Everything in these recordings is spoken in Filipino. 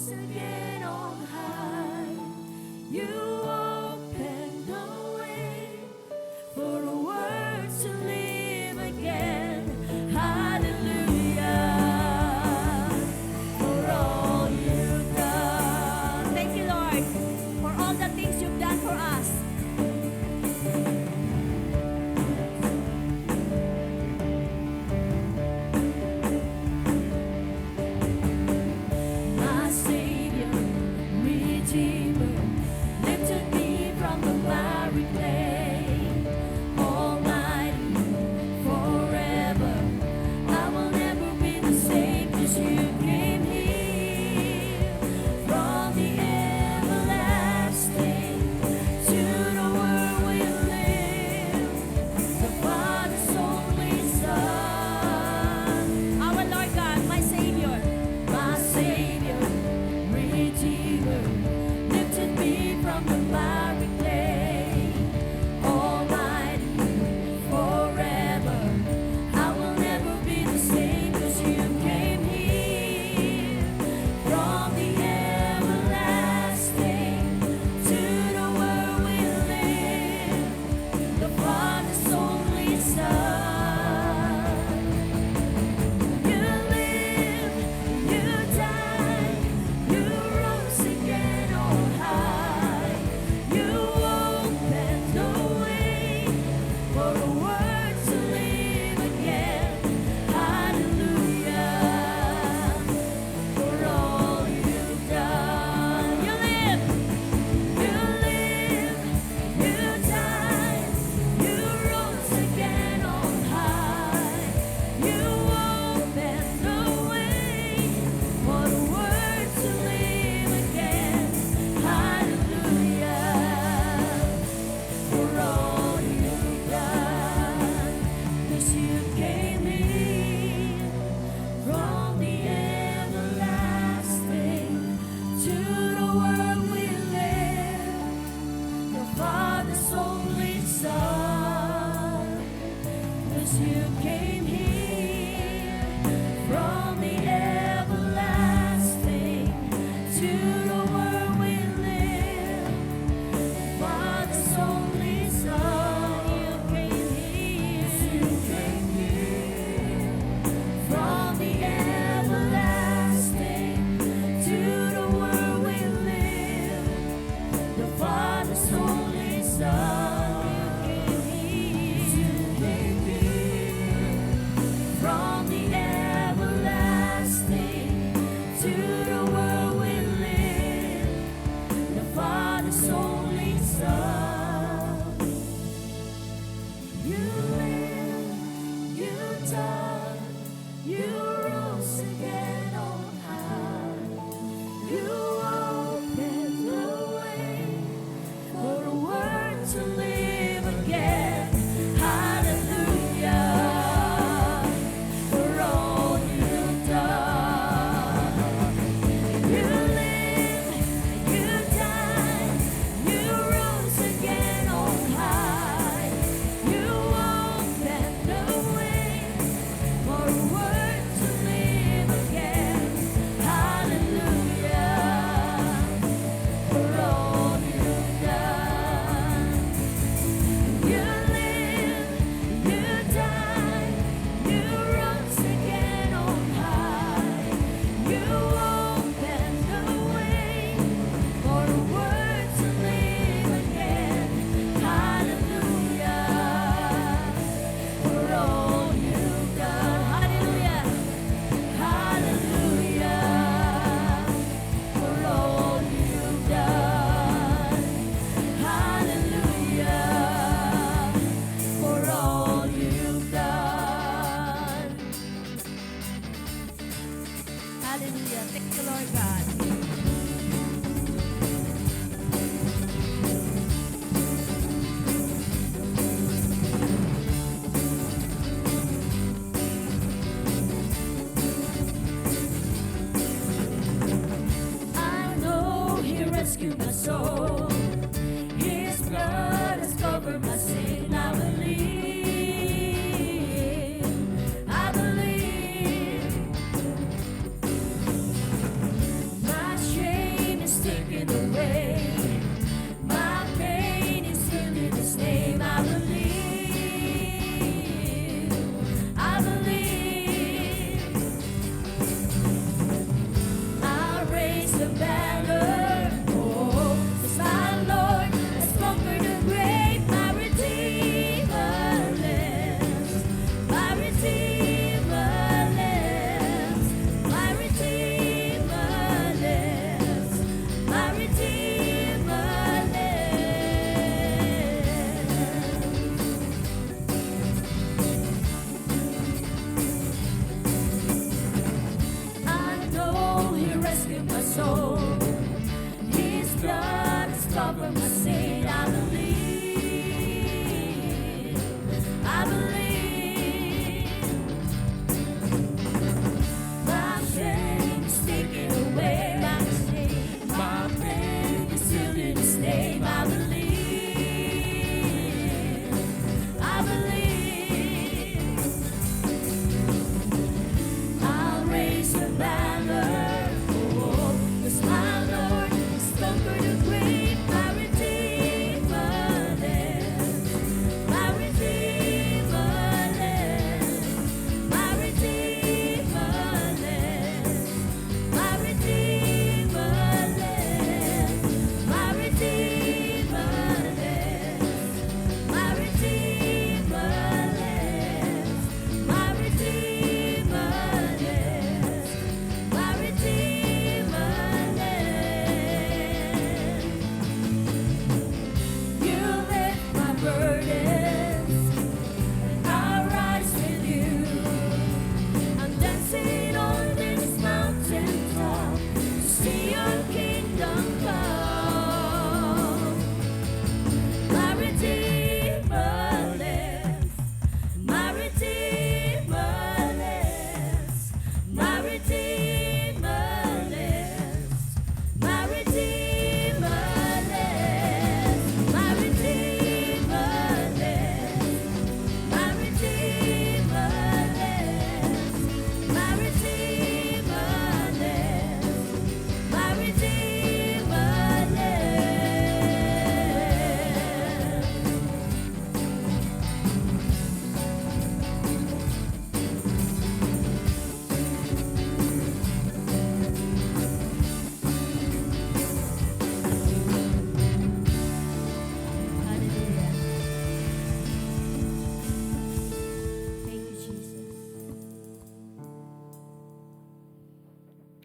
again on high. You opened the way for a word to live again. Hallelujah, for all you've done. Thank you, Lord, for all the things you've done for us. My Savior, Redeemer, lifted me from the miry clay. Almighty, forever, I will never be the same, 'cause you came here from the everlasting to the world we live, the Father's only Son. Our Lord God, my Savior, Redeemer, lifted me from the miry clay. Almighty, forever, I will never be the same, 'cause you came here from the everlasting to the world we live, the Father's only Son. You live, you died, you rose again on high. You opened the way for a word to live again. Hallelujah, for all you've done. You live, you died, you rose again on high. You opened the way for the word to live again. Hallelujah, for all you've done. 'Cause you came in from the everlasting to the world we live, the Father's only Son. 'Cause you came here from the everlasting to the world we live, Father's only Son. You came here from the everlasting to the world we live, the Father's only Son. You came here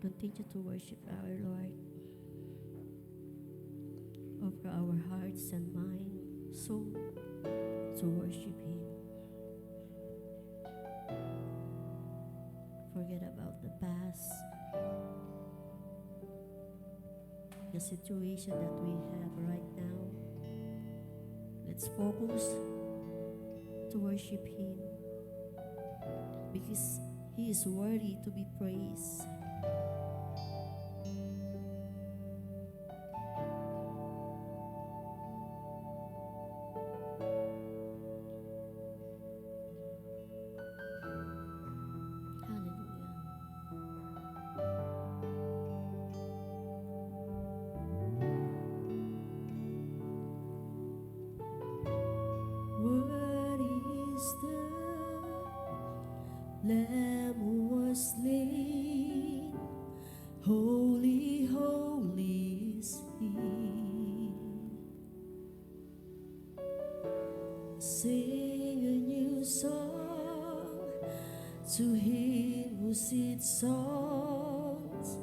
continue to worship our Lord over our hearts and mind, soul, to worship Him. Forget about the past, the situation that we have right now. Let's focus to worship Him because He is worthy to be praised. Lamb who was slain, holy, holy is He. Sing a new song to Him who sits songs,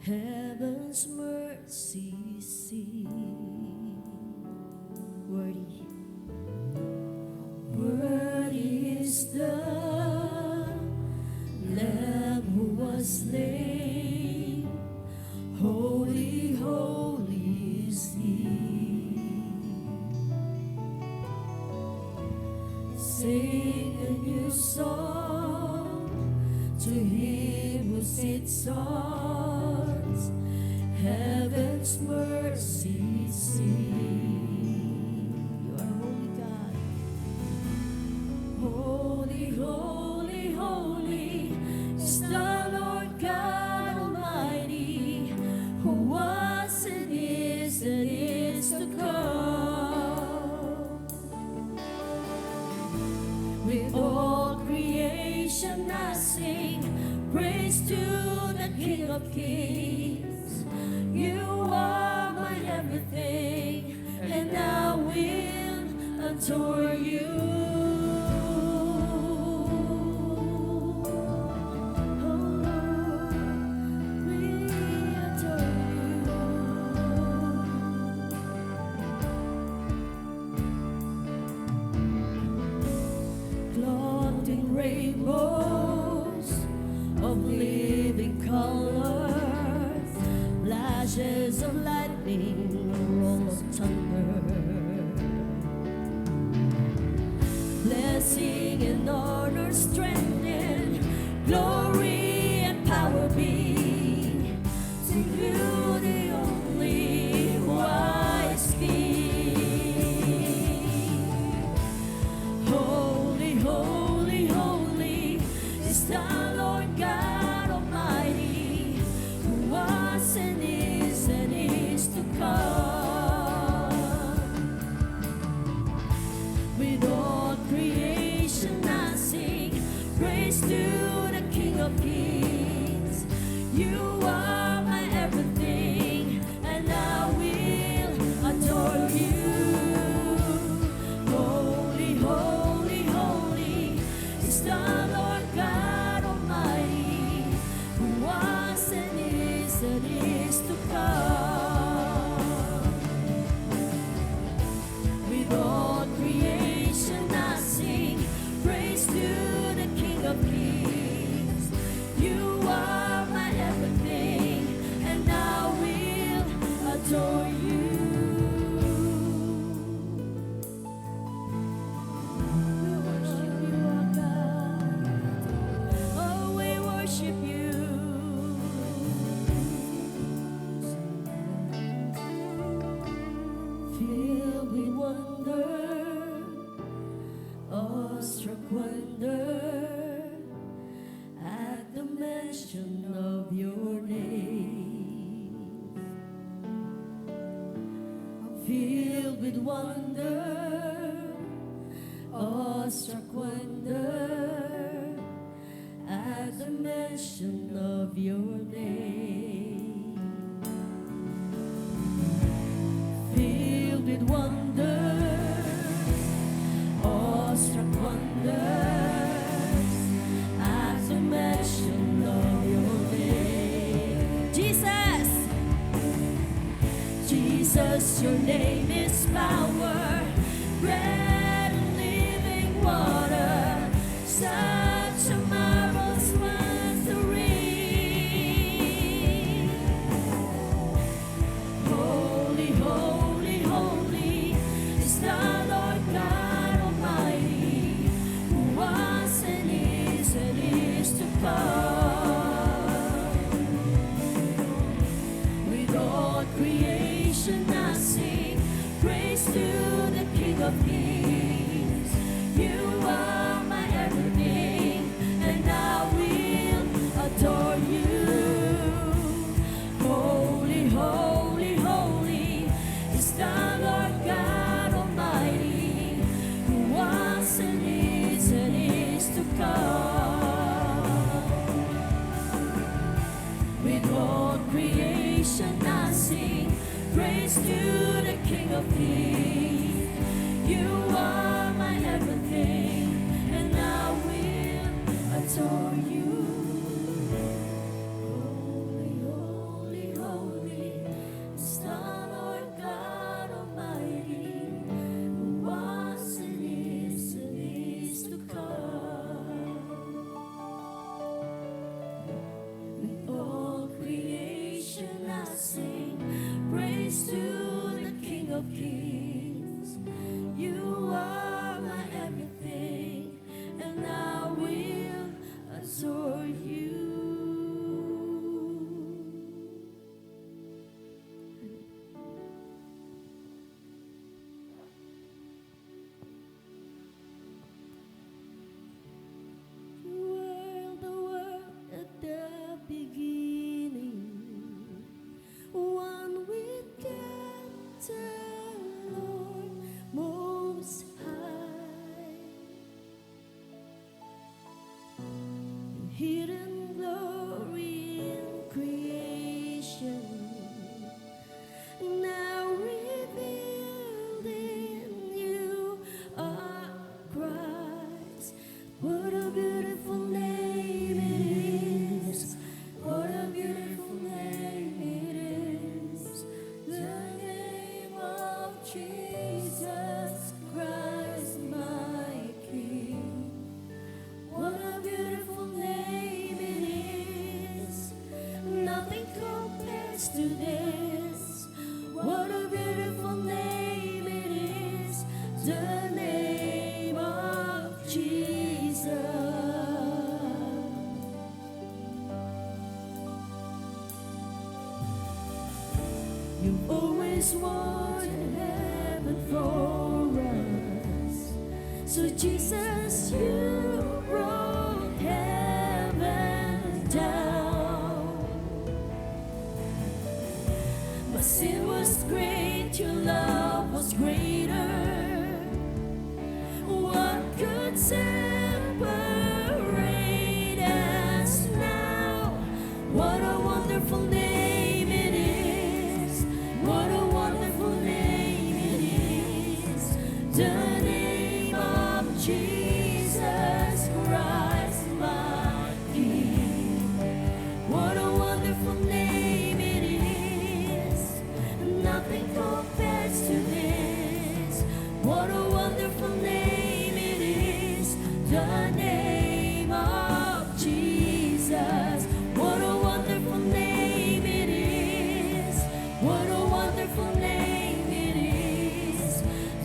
heaven's mercy sing. Worthy, worthy is the Lamb who was slain, holy, holy is He. Sing a new song to Him who sits on heaven's mercy sing. You are holy God, holy, holy, holy is the Lord God Almighty, who was and is to come. With all creation I sing praise to the King of Kings. You are my everything, and I will adore you. Rainbows of living colors, flashes of lightning, roll of thunder. Blessing and honor, strength and glory and power be to you, the only wise King. Holy, holy, holy is the Lord God Almighty, who was and is to come. With all creation I sing praise to the King of Kings. You are my everything, and I will adore you. Holy, holy, holy is the Lord God Almighty, who was and is to come. With all creation I sing praise to the King of Kings. You are my everything, and I will adore you. We worship you, our God. Oh, we worship you. Filled with wonder, awestruck wonder at the mention of your name. Filled with wonder, awestruck wonder at the mention of your name. Filled with wonder, awestruck wonders at the mention of your name. your name is power, bread and living water, such a marvelous mystery. Holy, holy, holy is the Lord God Almighty, who was and is to come. With all creation I sing praise to the King of Kings. You are my everything, and I will adore you. Holy, holy, holy is the Lord God Almighty, who was and is to come. With all creation I sing praise to the King of Kings. You are my everything, and I will adore you. Holy, holy, holy is the Lord God Almighty, who was and is to come. With all creation I sing praise to the King of Kings. You are my everything, and I will adore you. You were the Word at the beginning, one with God the Lord Most High. Hidden glory in creation, now revealed in you are Christ. What a beautiful name it is! What a beautiful name it is! The name of Jesus Christ, my King. What a beautiful name it is! Nothing compares to this. What a beautiful name it is! The name of Jesus. You've always wanted heaven for us, so Jesus, you brought heaven down. My sin was great, your love was greater. What could separate us now? What a wonderful name it is! What a wonderful name it is! The name of Jesus Christ, my King. What a wonderful name it is! Nothing compares to this. What a wonderful name it is! The name of Jesus. What a wonderful name it is! What a wonderful name it is!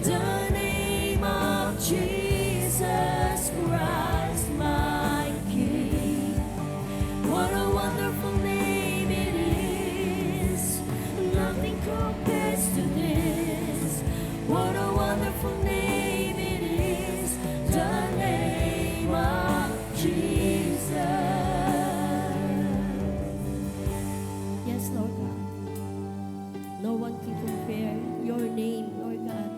The name of Jesus Christ, my King. What a wonderful name it is! Nothing compares to this. What a wonderful name it is! The name of Jesus. Yes, Lord God. No one can compare your name, Lord God.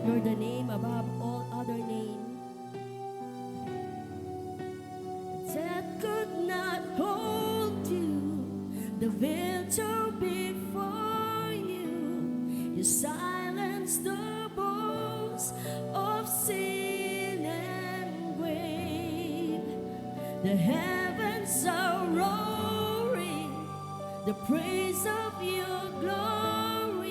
You're the name above all other name. Death could not hold you. The veil tore before you. You silenced the bones of sin and grave. The heavens are roaring the praise of your glory.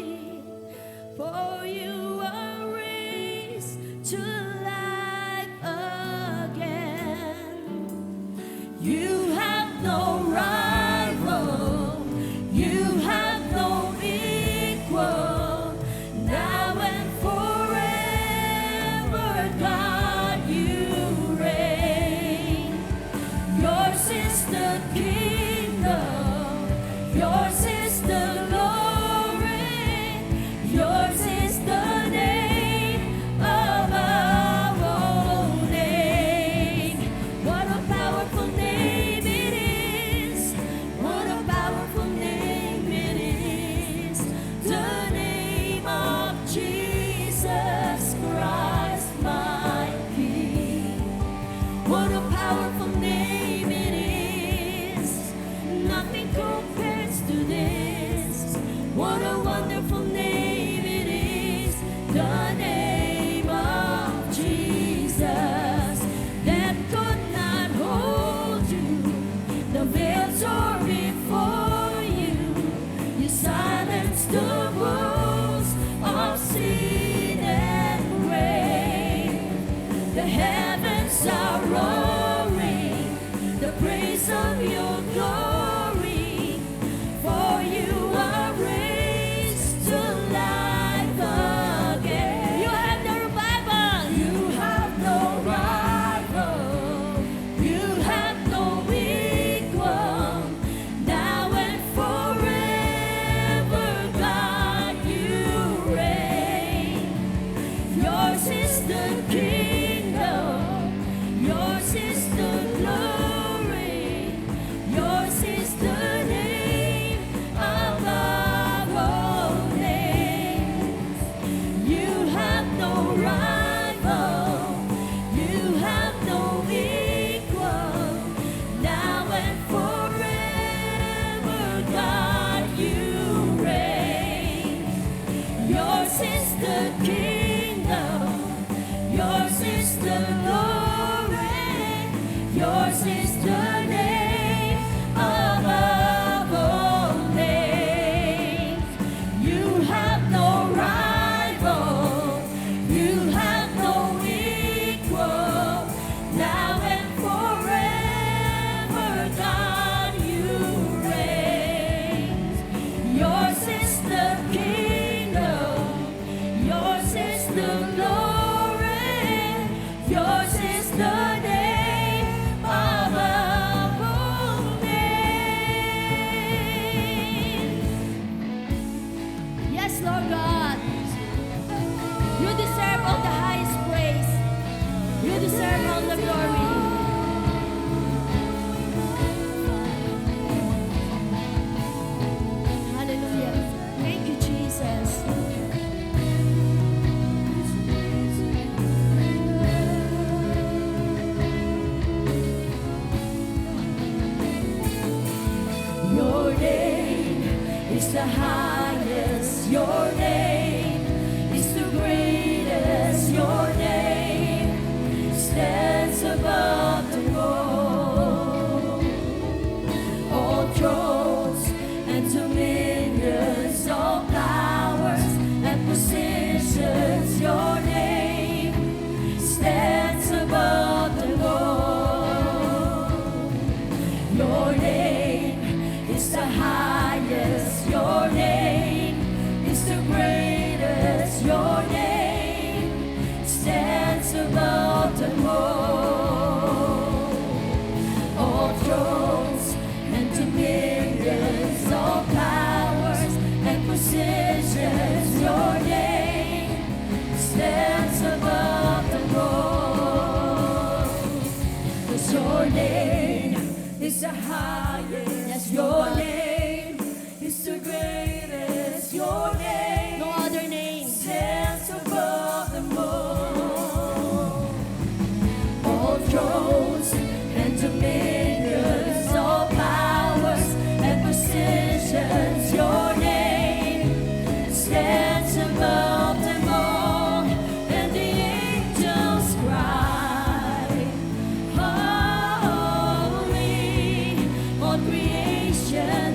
The heavens are roaring the praise of your glory. For you are raised to life again. You have no rival. You have no rival. You have no equal. Now and forever, God, you reign. Yours is the kingdom. Yours is the glory. Yours is the name above all names. You have no rival. You have no equal. Now and forever, God, you reign. Yours is the kingdom. Yours is the glory. Yours is the name above all names. You have no rival. You have no equal. Now and forever, God, you reign. Yours is the kingdom. Yours is the glory. Yours is the name above all names. Yes, Lord God. You deserve all the highest praise. You deserve all the glory. Hallelujah. Thank you, Jesus. Your name is the highest. Your name is the greatest. Your name stands above them all thrones and dominions, all powers and positions. Your name stands above them all. Your name is the highest. Your name is the greatest. Your name stands above them all. All thrones and dominions, all powers and positions. Your name stands above them all. 'Cause your name is the highest. Yes, your name is the greatest. Your name, no other name, stands above them all. All thrones and dominions, all powers and positions. Your name stands above them all, and the angels cry, holy. All creation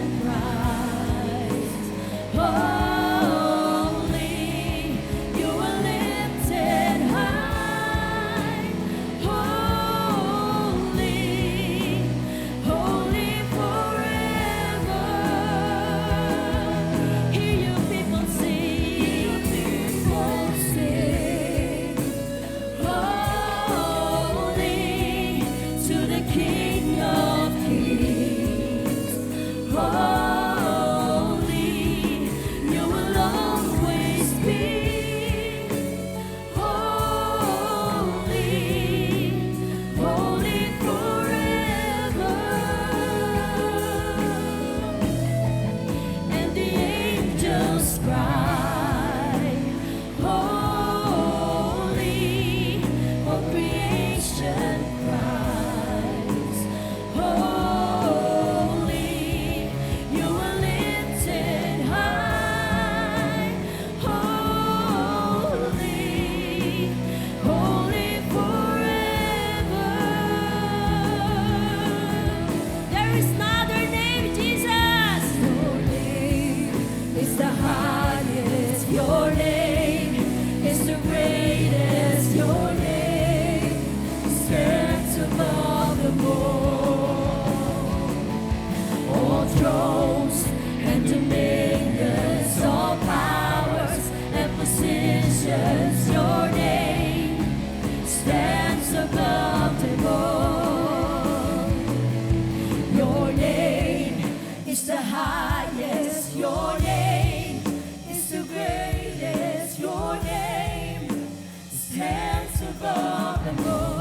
above them all. Your name is the highest. Your name is the greatest. Your name stands above them all.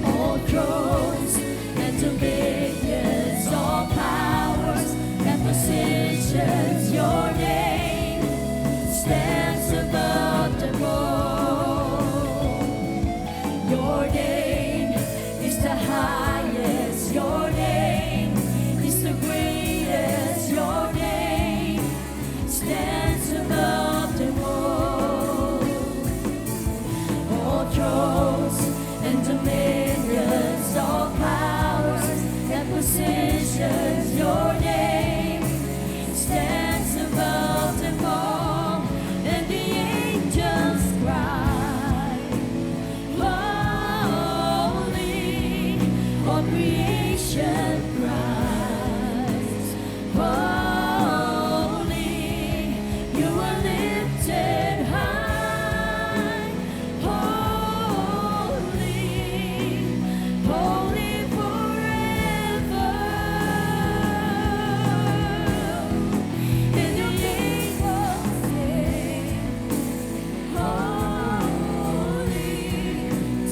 All thrones and dominions, all powers and positions, your name stands above them all. Your name is the highest. Your name is the greatest. Your name stands above them all. All thrones and dominions, all powers and positions, your name stands above them all. And the angels cry, holy, all creation cries, holy, you are lifted high, holy, holy forever. And the angels sing, holy,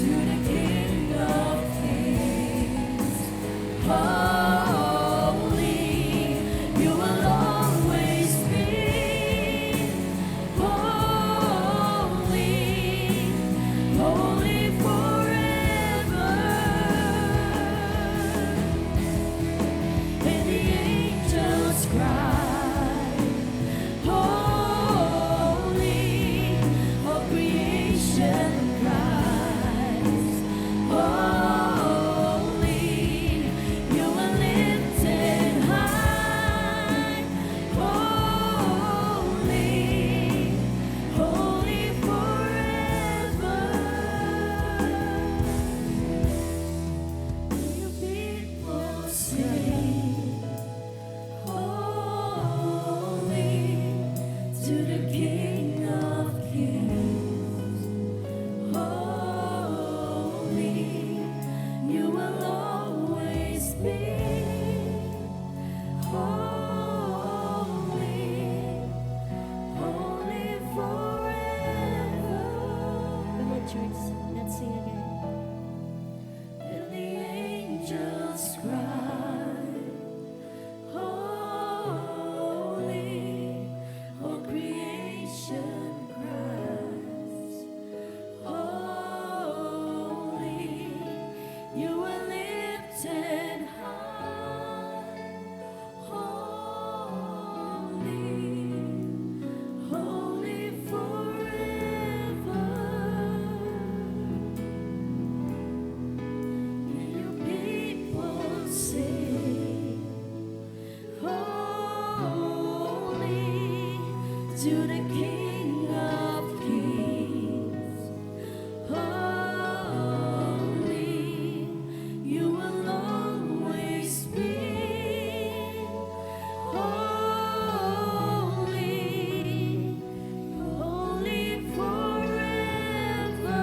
to the King of Kings. Holy, you will always be. Holy, holy forever. And the angels cry, holy, all creation cries, holy, you are lifted high, holy, holy forever. You people sing, holy, to the King of Kings. Holy, you will always be. Holy, holy forever. Come on, church, let's sing again. And the angels cry, holy, all creation cries, holy, you are lifted high, holy, holy forever. And your people sing, holy, to the King of Kings. Holy, you will always be. Holy, holy forever.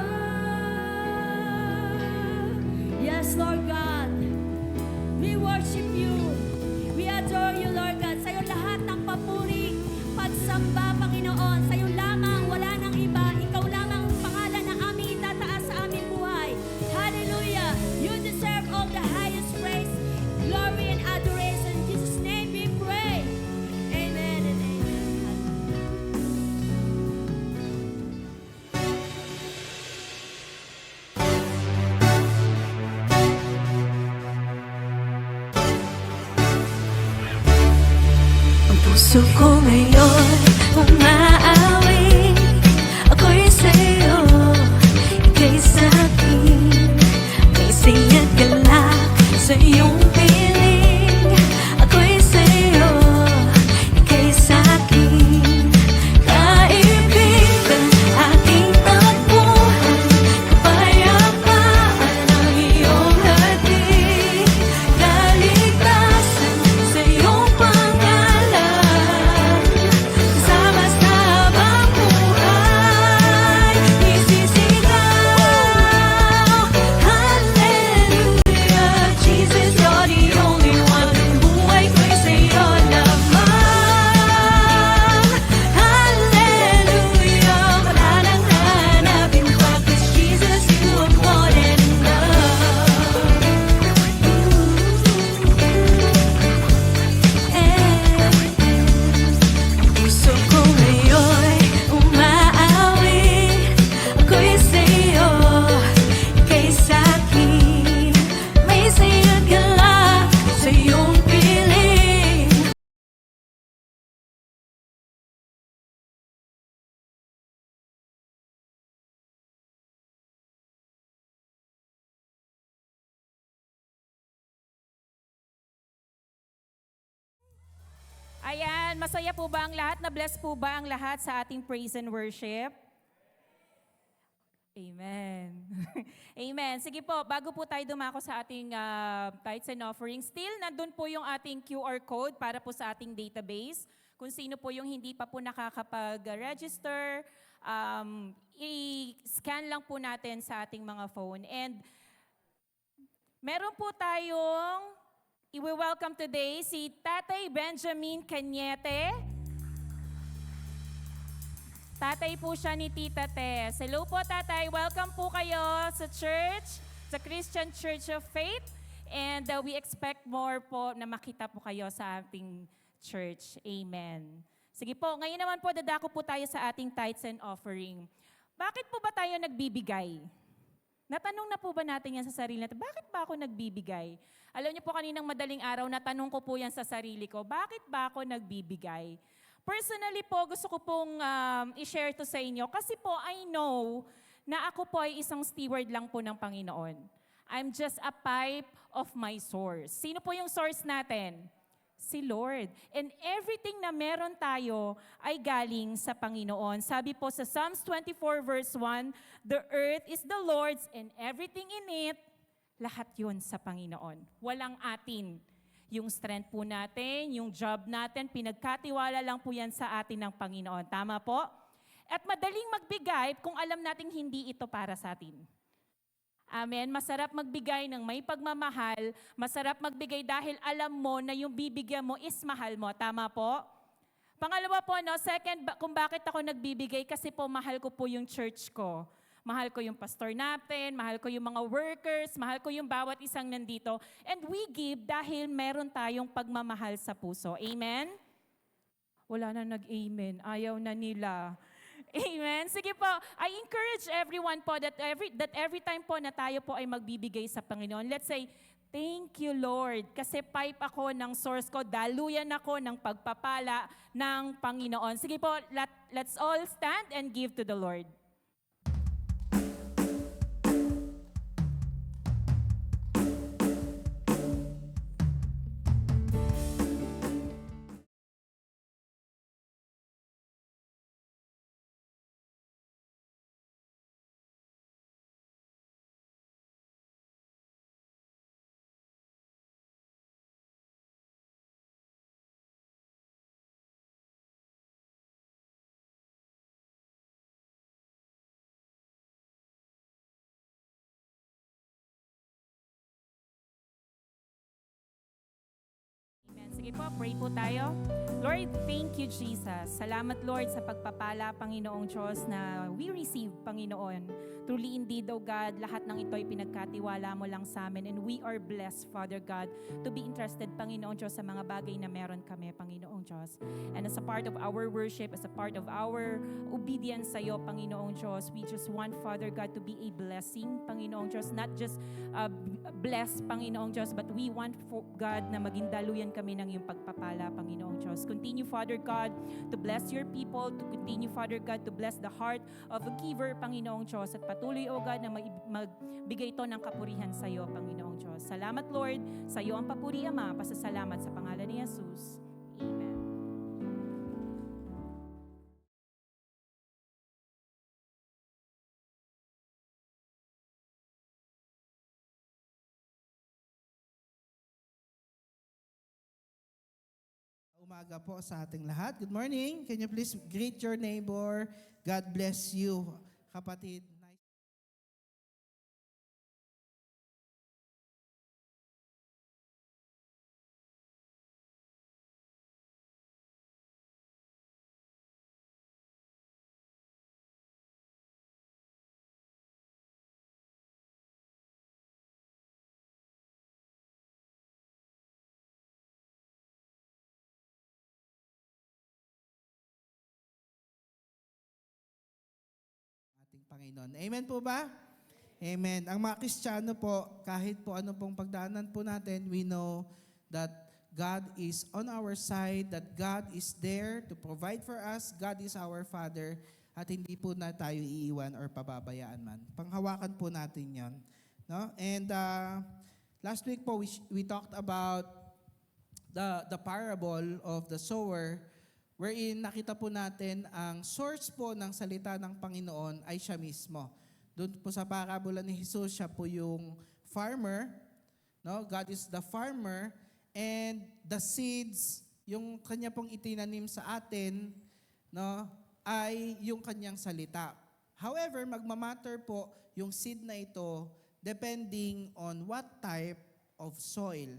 Yes, Lord God, we worship you. We adore you, Lord God. Sa'yo lahat ng papuri, pagsamba, Panginoon. Sa'yo lamang, wala nang iba. Ikaw lamang ang pangalan na aming itataas sa aming buhay. Hallelujah! You deserve all the highest praise, glory, and adoration. In Jesus' name we pray. Amen and amen. Ang puso ko ngayon umaawi. Ako'y sa'yo, ika'y sa'kin. May saya't galak sa iyong piling. Ako'y sa'yo, ika'y sa'kin. Kaibigan, aking takbuhan, kapayapaan ang iyong hatid. Kaligtasan sa iyong pangalan. Kasama sa Ayan, masaya po ba ang lahat? Na-bless po ba ang lahat sa ating praise and worship? Amen. Amen. Sige po, bago po tayo dumako sa ating tithes and offerings, still nandun po yung ating QR code para po sa ating database. Kung sino po yung hindi pa po nakakapag-register, i-scan lang po natin sa ating mga phone. And meron po tayong i-welcome today si Tatay Benjamin Cañete. Tatay po siya ni Tita Tess. Hello po, Tatay. Welcome po kayo sa church, sa Christian Church of Faith. And we expect more po na makita po kayo sa ating church. Amen. Sige po, ngayon naman po dadako po tayo sa ating tithes and offering. Bakit po ba tayo nagbibigay? Natanong na po ba natin yan sa sarili natin? Bakit ba ako nagbibigay? Alam niyo po kaninang madaling araw, natanong ko po yan sa sarili ko. Bakit ba ako nagbibigay? Personally po, gusto ko pong i-share to sa inyo kasi po I know na ako po ay isang steward lang po ng Panginoon. I'm just a pipe of my source. Sino po yung source natin? Si Lord. And everything na meron tayo ay galing sa Panginoon. Sabi po sa Psalms 24 verse 1, the earth is the Lord's and everything in it, lahat yun sa Panginoon. Walang atin. Yung strength po natin, yung job natin, pinagkatiwala lang po yan sa atin ng Panginoon. Tama po? At madaling magbigay kung alam nating hindi ito para sa atin. Amen. Masarap magbigay ng may pagmamahal. Masarap magbigay dahil alam mo na yung bibigyan mo is mahal mo. Tama po? Pangalawa po, no, second, kung bakit ako nagbibigay, kasi po mahal ko po yung church ko. Mahal ko yung pastor natin, mahal ko yung mga workers, mahal ko yung bawat isang nandito. And we give dahil meron tayong pagmamahal sa puso. Amen? Wala na nag-amen. Ayaw na nila. Amen? Sige po, I encourage everyone po that every time po na tayo po ay magbibigay sa Panginoon, let's say, thank you, Lord, kasi pipe ako ng source ko, daluyan ako ng pagpapala ng Panginoon. Sige po, let's all stand and give to the Lord. Amen. Sige po, pray po tayo. Lord, thank you, Jesus. Salamat, Lord, sa pagpapala, Panginoong Diyos, na we receive, Panginoon. Truly indeed, O God, lahat ng ito ay pinagkatiwala mo lang sa amin. And we are blessed, Father God, to be interested, Panginoong Diyos, sa mga bagay na meron kami, Panginoong Diyos. And as a part of our worship, as a part of our obedience sa iyo, Panginoong Diyos, we just want, Father God, to be a blessing, Panginoong Diyos. Not just bless, Panginoong Diyos, but we want, God, na maging daluyan kami ng iyong pagpapala, Panginoong Diyos. Continue, Father God, to bless your people, to continue, Father God, to bless the heart of a giver, Panginoong Diyos, at patuloy, O God, na magbigay ito ng kapurihan sa iyo, Panginoong Diyos. Salamat, Lord, sa iyo ang papuri, Ama, pasasalamat sa pangalan ni Jesus. Amen. Umaga po sa ating lahat. Good morning. Can you please greet your neighbor? God bless you, kapatid. Nice. Ating Panginoon. Amen po ba? Amen. Ang mga Kristiyano po, kahit po ano pong pagdaanan po natin, we know that God is on our side, that God is there to provide for us. God is our Father, at hindi po na tayo iiwan or pababayaan man. Panghawakan po natin yon, no? And last week po, we talked about the parable of the sower, wherein nakita po natin ang source po ng salita ng Panginoon ay siya mismo. Doon po sa parabola ni Jesus, siya po yung farmer, no? God is the farmer, and the seeds, yung kanya pong itinanim sa atin, no, ay yung kanyang salita. However, magmamatter po yung seed na ito depending on what type of soil.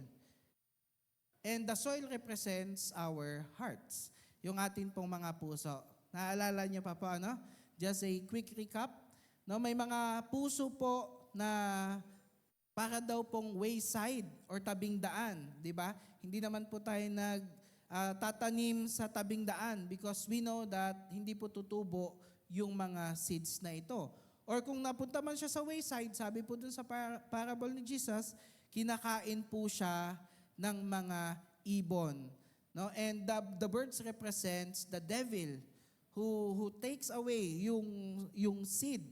And the soil represents our hearts, yung atin pong mga puso. Naalala niyo pa po, ano? Just a quick recap. No, may mga puso po na para daw pong wayside or tabing daan, di ba? Hindi naman po tayo tatanim sa tabing daan because we know that hindi po tutubo yung mga seeds na ito. Or kung napunta man siya sa wayside, sabi po dun sa parable ni Jesus, kinakain po siya ng mga ibon. No? And the birds represents the devil who takes away yung seed.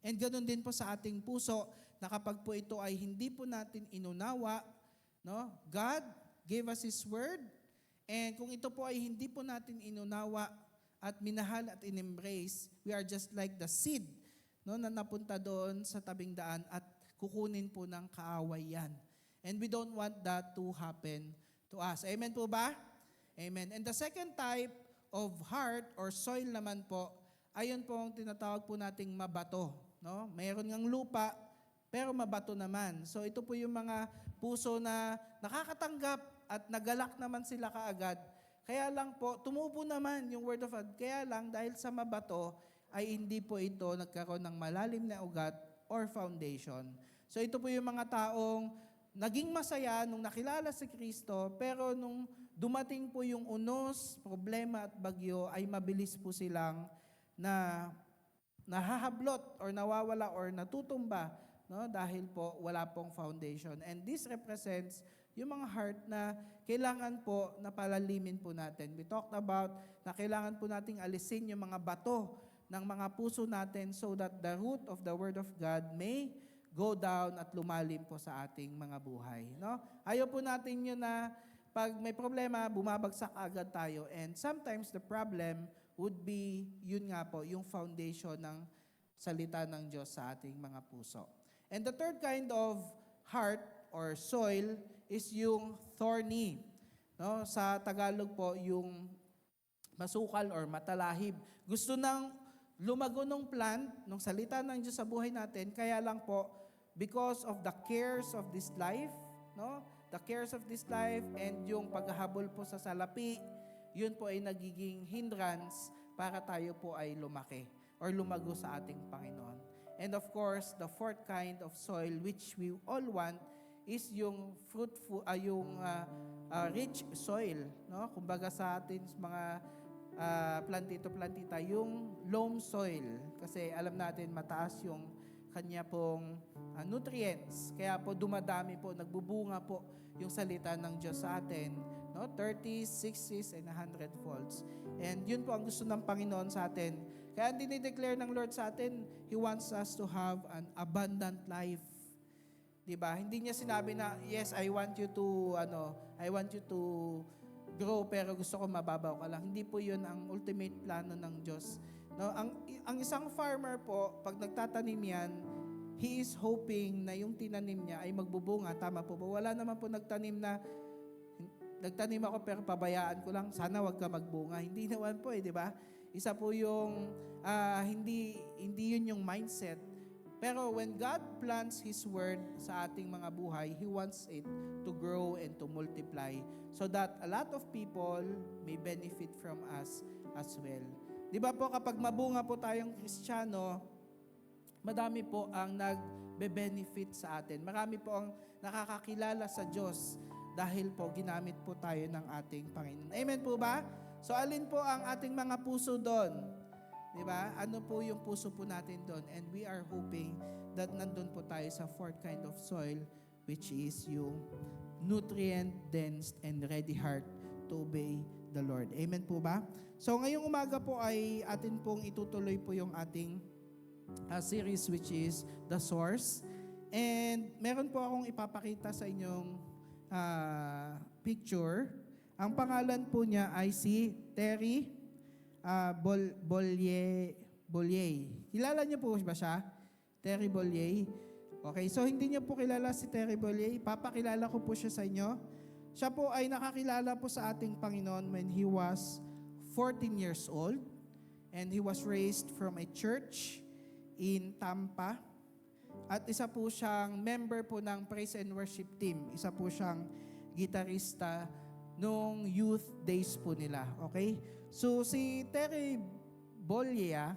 And ganoon din po sa ating puso na kapag po ito ay hindi po natin inunawa, no? God gave us His word, and kung ito po ay hindi po natin inunawa at minahal at in-embrace, we are just like the seed, no, na napunta doon sa tabing daan at kukunin po ng kaaway yan. And we don't want that to happen to us. Amen po ba? Amen. And the second type of heart or soil naman po, ayon po ang tinatawag po nating mabato. No? Mayroon ngang lupa, pero mabato naman. So ito po yung mga puso na nakakatanggap at nagalak naman sila kaagad. Kaya lang po, tumubo naman yung word of God. Kaya lang dahil sa mabato, ay hindi po ito nagkaroon ng malalim na ugat or foundation. So ito po yung mga taong naging masaya nung nakilala si Kristo, pero nung dumating po yung unos, problema at bagyo, ay mabilis po silang nahahablot or nawawala or natutumba, no? Dahil po wala pong foundation. And this represents yung mga heart na kailangan po na palalimin po natin. We talked about na kailangan po nating alisin yung mga bato ng mga puso natin so that the root of the Word of God may go down at lumalim po sa ating mga buhay. No? Ayaw po natin yun na pag may problema, bumabagsak agad tayo. And sometimes the problem would be, yun nga po, yung foundation ng salita ng Diyos sa ating mga puso. And the third kind of heart or soil is yung thorny. No? Sa Tagalog po, yung masukal or matalahib. Gusto nang lumago ng plant, ng salita ng Diyos sa buhay natin, kaya lang po, because of the cares of this life, no? The cares of this life and yung paghahabol po sa salapi, yun po ay nagiging hindrance para tayo po ay lumaki or lumago sa ating Panginoon. And of course, the fourth kind of soil which we all want is yung fruitful, rich soil, no? Kumbaga sa atin mga plantita, yung loam soil. Kasi alam natin mataas yung kanya pong nutrients. Kaya po dumadami po, nagbubunga po yung salita ng Diyos sa atin. No? 30, 60, and 100 folds. And yun po ang gusto ng Panginoon sa atin. Kaya dinideclare ng Lord sa atin, He wants us to have an abundant life. Diba? Hindi niya sinabi na, yes, I want you to grow, pero gusto ko mababaw ka lang. Hindi po yun ang ultimate plano ng Diyos. No, ang isang farmer po, pag nagtatanim yan, he is hoping na yung tinanim niya ay magbubunga. Tama po ba? Wala naman po nagtanim ako pero pabayaan ko lang, sana wag ka magbunga. Hindi naman po di ba? Isa po yung, hindi yun yung mindset. Pero when God plants His word sa ating mga buhay, He wants it to grow and to multiply so that a lot of people may benefit from us as well. Di ba po kapag mabunga po tayong Kristiyano, madami po ang nagbe-benefit sa atin. Marami po ang nakakakilala sa Diyos dahil po ginamit po tayo ng ating Panginoon. Amen po ba? So alin po ang ating mga puso doon? Di ba? Ano po yung puso po natin doon? And we are hoping that nandun po tayo sa fourth kind of soil, which is yung nutrient-dense and ready heart to obey the Lord. Amen po ba? So ngayong umaga po ay atin pong itutuloy po yung ating series which is The Source. And meron po akong ipapakita sa inyong picture Ang pangalan po niya ay si Terry Bollier. Kilala niyo po ba siya? Terry Bollier. Okay, so hindi niyo po kilala si Terry Bollier. Papakilala ko po siya sa inyo. Siya po ay nakakilala po sa ating Panginoon when he was 14 years old. And he was raised from a church in Tampa. At isa po siyang member po ng praise and worship team. Isa po siyang gitarista nung youth days po nila. Okay? So si Terry Bollier,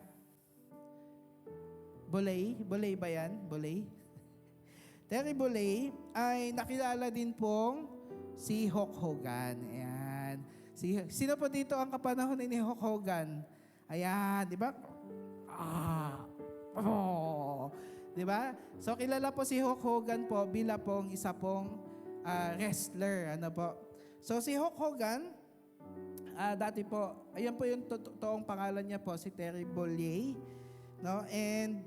Bolay ba yan? Bolay? Terry Bollier ay nakilala din pong si Hulk Hogan. Ayan. Sino po dito ang kapanahon ni Hulk Hogan? Ayan, di ba? Di ba? So kilala po si Hulk Hogan po bilang pong isa pong wrestler. Ano po? So si Hulk Hogan, dati po, ayan po yung totoong pangalan niya po, si Terry Bollier. No? And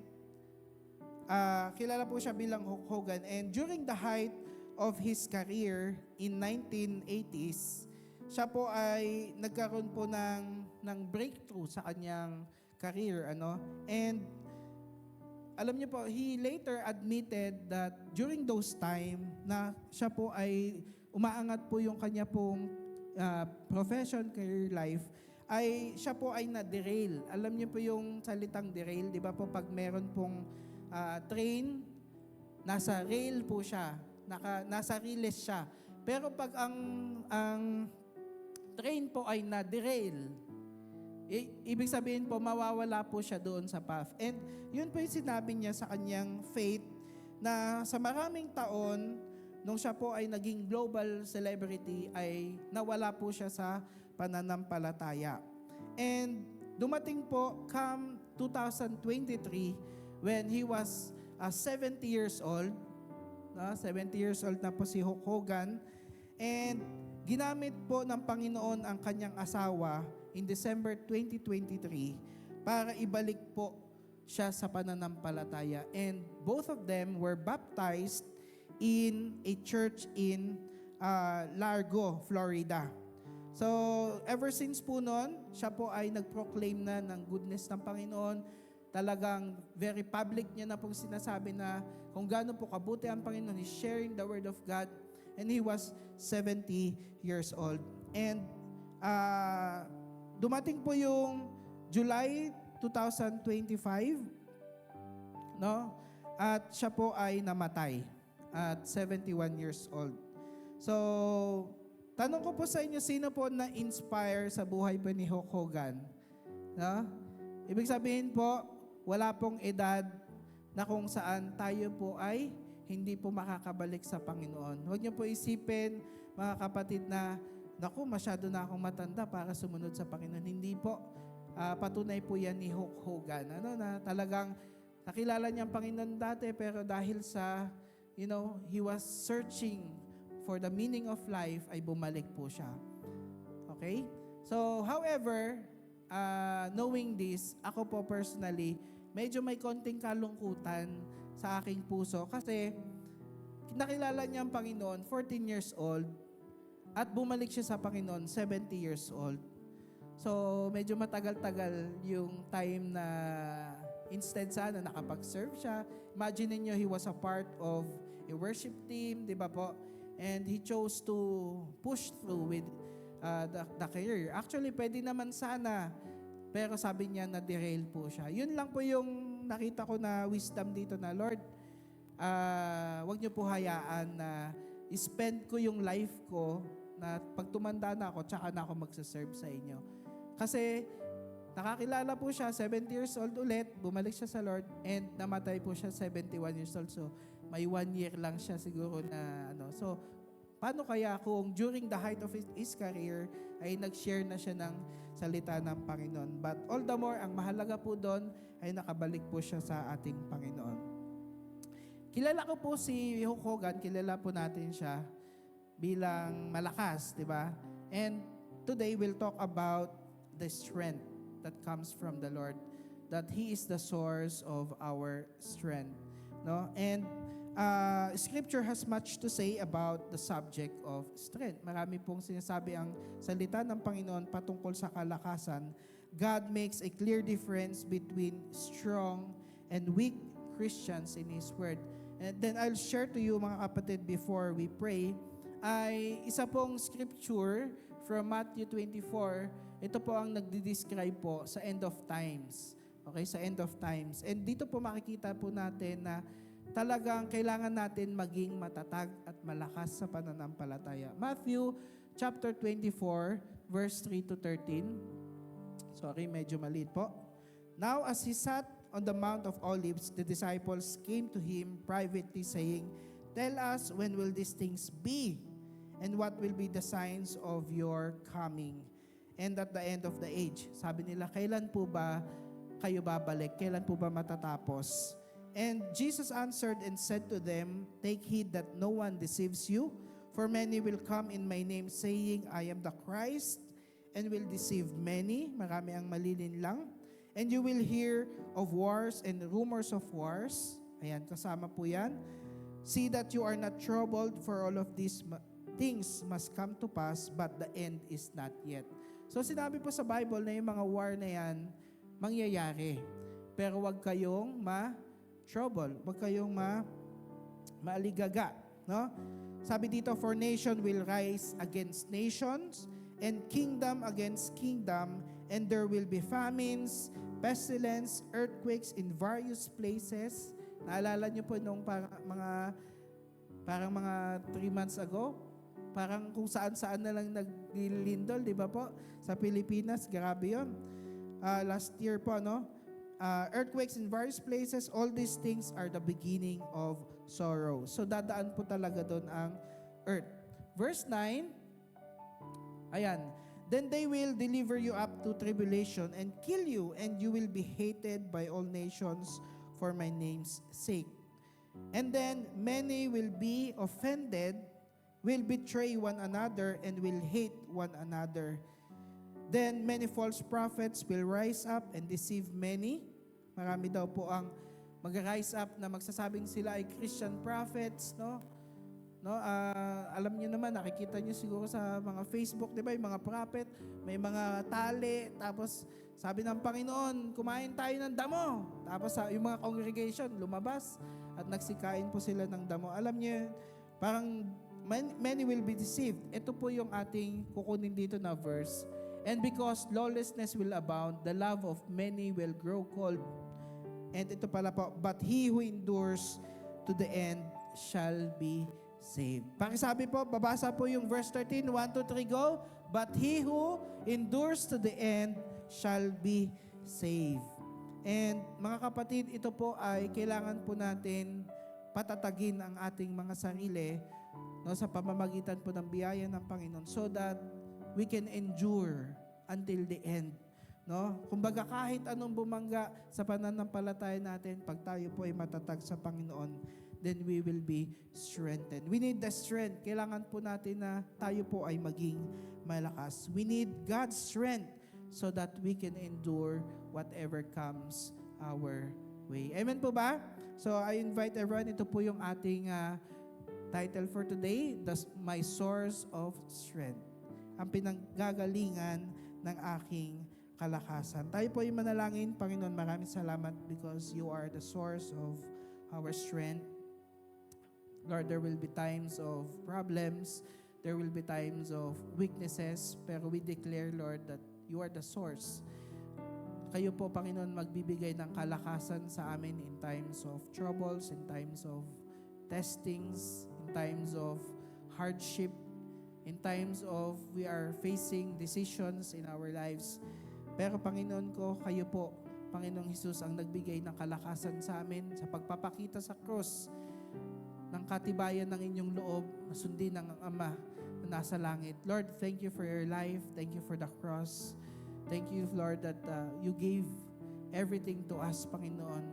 kilala po siya bilang Hulk Hogan. And during the height of his career in 1980s, siya po ay nagkaroon po ng breakthrough sa kanyang career. And alam niyo po, he later admitted that during those time na siya po ay umaangat po yung kanya pong profession, career life, ay siya po ay na-derail. Alam niyo po yung salitang derail, di ba po pag meron pong train, nasa rail po siya, nasa riles siya. Pero pag ang train po ay na-derail, ibig sabihin po, mawawala po siya doon sa path. And yun po yung sinabi niya sa kanyang faith na sa maraming taon, nung siya po ay naging global celebrity, ay nawala po siya sa pananampalataya. And dumating po, come 2023, when he was 70 years old, 70 years old na po si Hulk Hogan, and ginamit po ng Panginoon ang kanyang asawa in December 2023 para ibalik po siya sa pananampalataya. And both of them were baptized in a church in Largo, Florida. So, ever since po noon, siya po ay nag-proclaim na ng goodness ng Panginoon. Talagang very public niya na pong sinasabi na kung gaano po kabuti ang Panginoon. He's sharing the Word of God. And he was 70 years old. And dumating po yung July 2025, no? At siya po ay namatay at 71 years old. So, tanong ko po sa inyo, sino po na-inspire sa buhay po ni Hulk Hogan? No? Ibig sabihin po, wala pong edad na kung saan tayo po ay hindi po makakabalik sa Panginoon. Huwag niyo po isipin, mga kapatid, na naku, masyado na akong matanda para sumunod sa Panginoon. Hindi po. Patunay po yan ni Hulk Hogan. Na talagang nakilala niya ang Panginoon dati, pero dahil sa, he was searching for the meaning of life, ay bumalik po siya. Okay? So, however, knowing this, ako po personally, medyo may konting kalungkutan sa aking puso kasi nakilala niya ang Panginoon 14 years old at bumalik siya sa Panginoon 70 years old. So, medyo matagal-tagal yung time na instead sana nakapag-serve siya. Imagine niyo, he was a part of a worship team, di ba po? And he chose to push through with the career. Actually, pwede naman sana, pero sabi niya na derail po siya. Yun lang po yung nakita ko na wisdom dito na, Lord, wag niyo po hayaan na spend ko yung life ko na pag tumanda na ako, tsaka na ako magsaserve sa inyo. Kasi nakakilala po siya, 70 years old ulit, bumalik siya sa Lord, and namatay po siya 71 years old. So, may 1 year lang siya siguro na So, paano kaya kung during the height of his career ay nag-share na siya ng salita ng Panginoon? But all the more, ang mahalaga po doon ay nakabalik po siya sa ating Panginoon. Kilala ko po si Hulk Hogan, kilala po natin siya bilang malakas, di ba? And today we'll talk about the strength that comes from the Lord, that He is the source of our strength. No? And Scripture has much to say about the subject of strength. Marami pong sinasabi ang salita ng Panginoon patungkol sa kalakasan. God makes a clear difference between strong and weak Christians in His Word. And then I'll share to you mga kapatid before we pray, ay isa pong scripture from Matthew 24. Ito po ang nagdi-describe po sa end of times. Okay, sa end of times. And dito po makikita po natin na talagang kailangan natin maging matatag at malakas sa pananampalataya. Matthew chapter 24, verse 3 to 13. Sorry, medyo maliit po. Now as he sat on the Mount of Olives, the disciples came to him privately saying, "Tell us, when will these things be? And what will be the signs of your coming? And at the end of the age?" Sabi nila, kailan po ba kayo babalik? Kailan po ba matatapos? And Jesus answered and said to them, "Take heed that no one deceives you, for many will come in my name saying, I am the Christ, and will deceive many." Marami ang malilinlang. "And you will hear of wars and rumors of wars." Ayan, kasama po yan. "See that you are not troubled, for all of these things must come to pass, but the end is not yet." So sinabi po sa Bible na yung mga war na yan, mangyayari. Pero wag kayong trouble. Huwag kayong maaligaga. No? Sabi dito, "For nation will rise against nations, and kingdom against kingdom, and there will be famines, pestilence, earthquakes in various places." Naalala niyo po nung parang mga 3 months ago, parang kung saan-saan na lang naglilindol, di ba po? Sa Pilipinas, grabe yun. Last year po, no? Earthquakes in various places, all these things are the beginning of sorrow. So dadaan po talaga doon ang earth. Verse 9, ayan, "Then they will deliver you up to tribulation and kill you, and you will be hated by all nations for my name's sake. And then many will be offended, will betray one another, and will hate one another. Then many false prophets will rise up and deceive many." Marami daw po ang mag-rise up na magsasabing sila ay Christian prophets, no? Alam niyo naman, nakikita niyo siguro sa mga Facebook, 'di ba, yung mga prophet, may mga tali, tapos sabi ng Panginoon, kumain tayo ng damo. Tapos yung mga congregation lumabas at nagsikain po sila ng damo. Alam niyo, parang many will be deceived. Ito po yung ating kukunin dito na verse. "And because lawlessness will abound, the love of many will grow cold." And ito pala po, "But he who endures to the end shall be saved." Pakisabi po, babasa po yung verse 13, 1, 2, 3, go. "But he who endures to the end shall be saved." And mga kapatid, ito po ay kailangan po natin patatagin ang ating mga sarili, no, sa pamamagitan po ng biyaya ng Panginoon, so that we can endure until the end. No? Kumbaga kahit anong bumangga sa pananampalataya natin, pag tayo po ay matatag sa Panginoon, then we will be strengthened. We need the strength. Kailangan po natin na tayo po ay maging malakas. We need God's strength so that we can endure whatever comes our way. Amen po ba? So I invite everyone, ito po yung ating title for today, My Source of Strength. Ang pinanggagalingan ng aking kalakasan. Tayo po yung manalangin. Panginoon, maraming salamat because you are the source of our strength. Lord, there will be times of problems. There will be times of weaknesses. Pero we declare, Lord, that you are the source. Kayo po, Panginoon, magbibigay ng kalakasan sa amin in times of troubles, in times of testings, in times of hardship, in times of we are facing decisions in our lives. Pero Panginoon ko, kayo po, Panginoong Hesus, ang nagbigay ng kalakasan sa amin sa pagpapakita sa krus ng katibayan ng inyong loob na sundin ng Ama na nasa langit. Lord, thank you for your life. Thank you for the cross. Thank you, Lord, that you gave everything to us, Panginoon.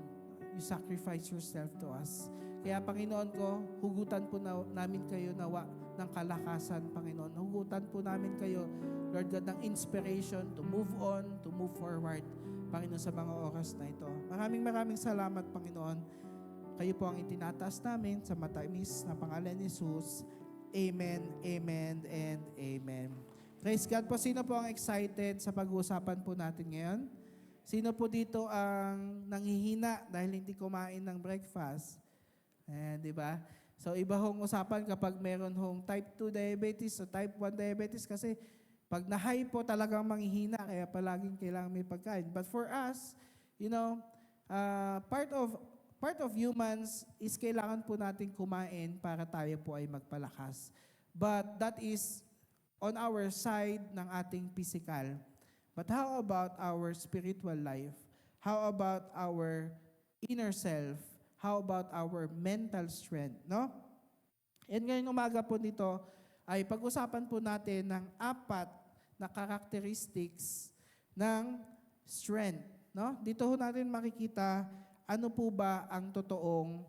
You sacrificed yourself to us. Kaya Panginoon ko, hugutan po namin kayo nawa ng kalakasan, Panginoon. Hugutan po namin kayo, Lord God, ng inspiration to move on, to move forward, Panginoon, sa mga oras na ito. Maraming salamat, Panginoon. Kayo po ang itinataas namin sa matamis na pangalan ni Jesus. Amen, amen, and amen. Praise God po. Sino po ang excited sa pag-uusapan po natin ngayon? Sino po dito ang nanghihina dahil hindi kumain ng breakfast? Di ba? So iba hong usapan kapag meron hong type 2 diabetes o type 1 diabetes kasi pag na-high po talagang manghihina kaya palaging kailangan may pagkain. But for us, part of humans is kailangan po natin kumain para tayo po ay magpalakas. But that is on our side ng ating physical. But how about our spiritual life? How about our inner self? How about our mental strength? No? And ngayong umaga po nito ay pag-usapan po natin ng 4 na characteristics ng strength. No? Dito ho natin makikita ano po ba ang totoong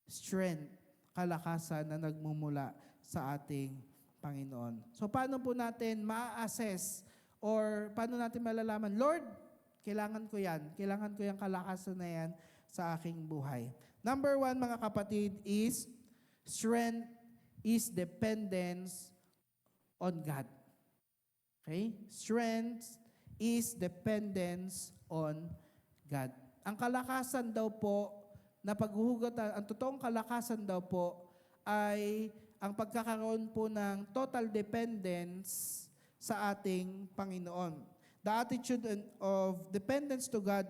strength, kalakasan na nagmumula sa ating Panginoon. So paano po natin ma-assess or paano natin malalaman, Lord, kailangan ko yan. Kailangan ko yung kalakasan na yan sa aking buhay. Number 1, mga kapatid, is strength is dependence on God. Okay? Strength is dependence on God. Ang kalakasan daw po na paghuhugatan, ang totoong kalakasan daw po ay ang pagkakaroon po ng total dependence sa ating Panginoon. The attitude of dependence to God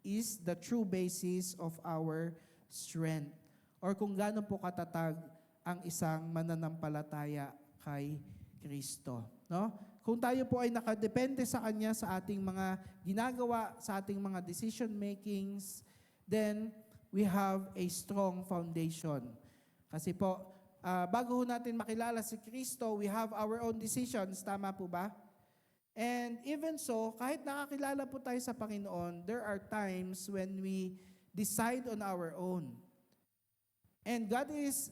is the true basis of our strength. Or kung gaano po katatag ang isang mananampalataya kay Kristo. No? Kung tayo po ay nakadepende sa Kanya sa ating mga ginagawa, sa ating mga decision makings, then we have a strong foundation. Kasi po, bago ho natin makilala si Kristo, we have our own decisions. Tama po ba? And even so, kahit nakakilala po tayo sa Panginoon, there are times when we decide on our own. And God is,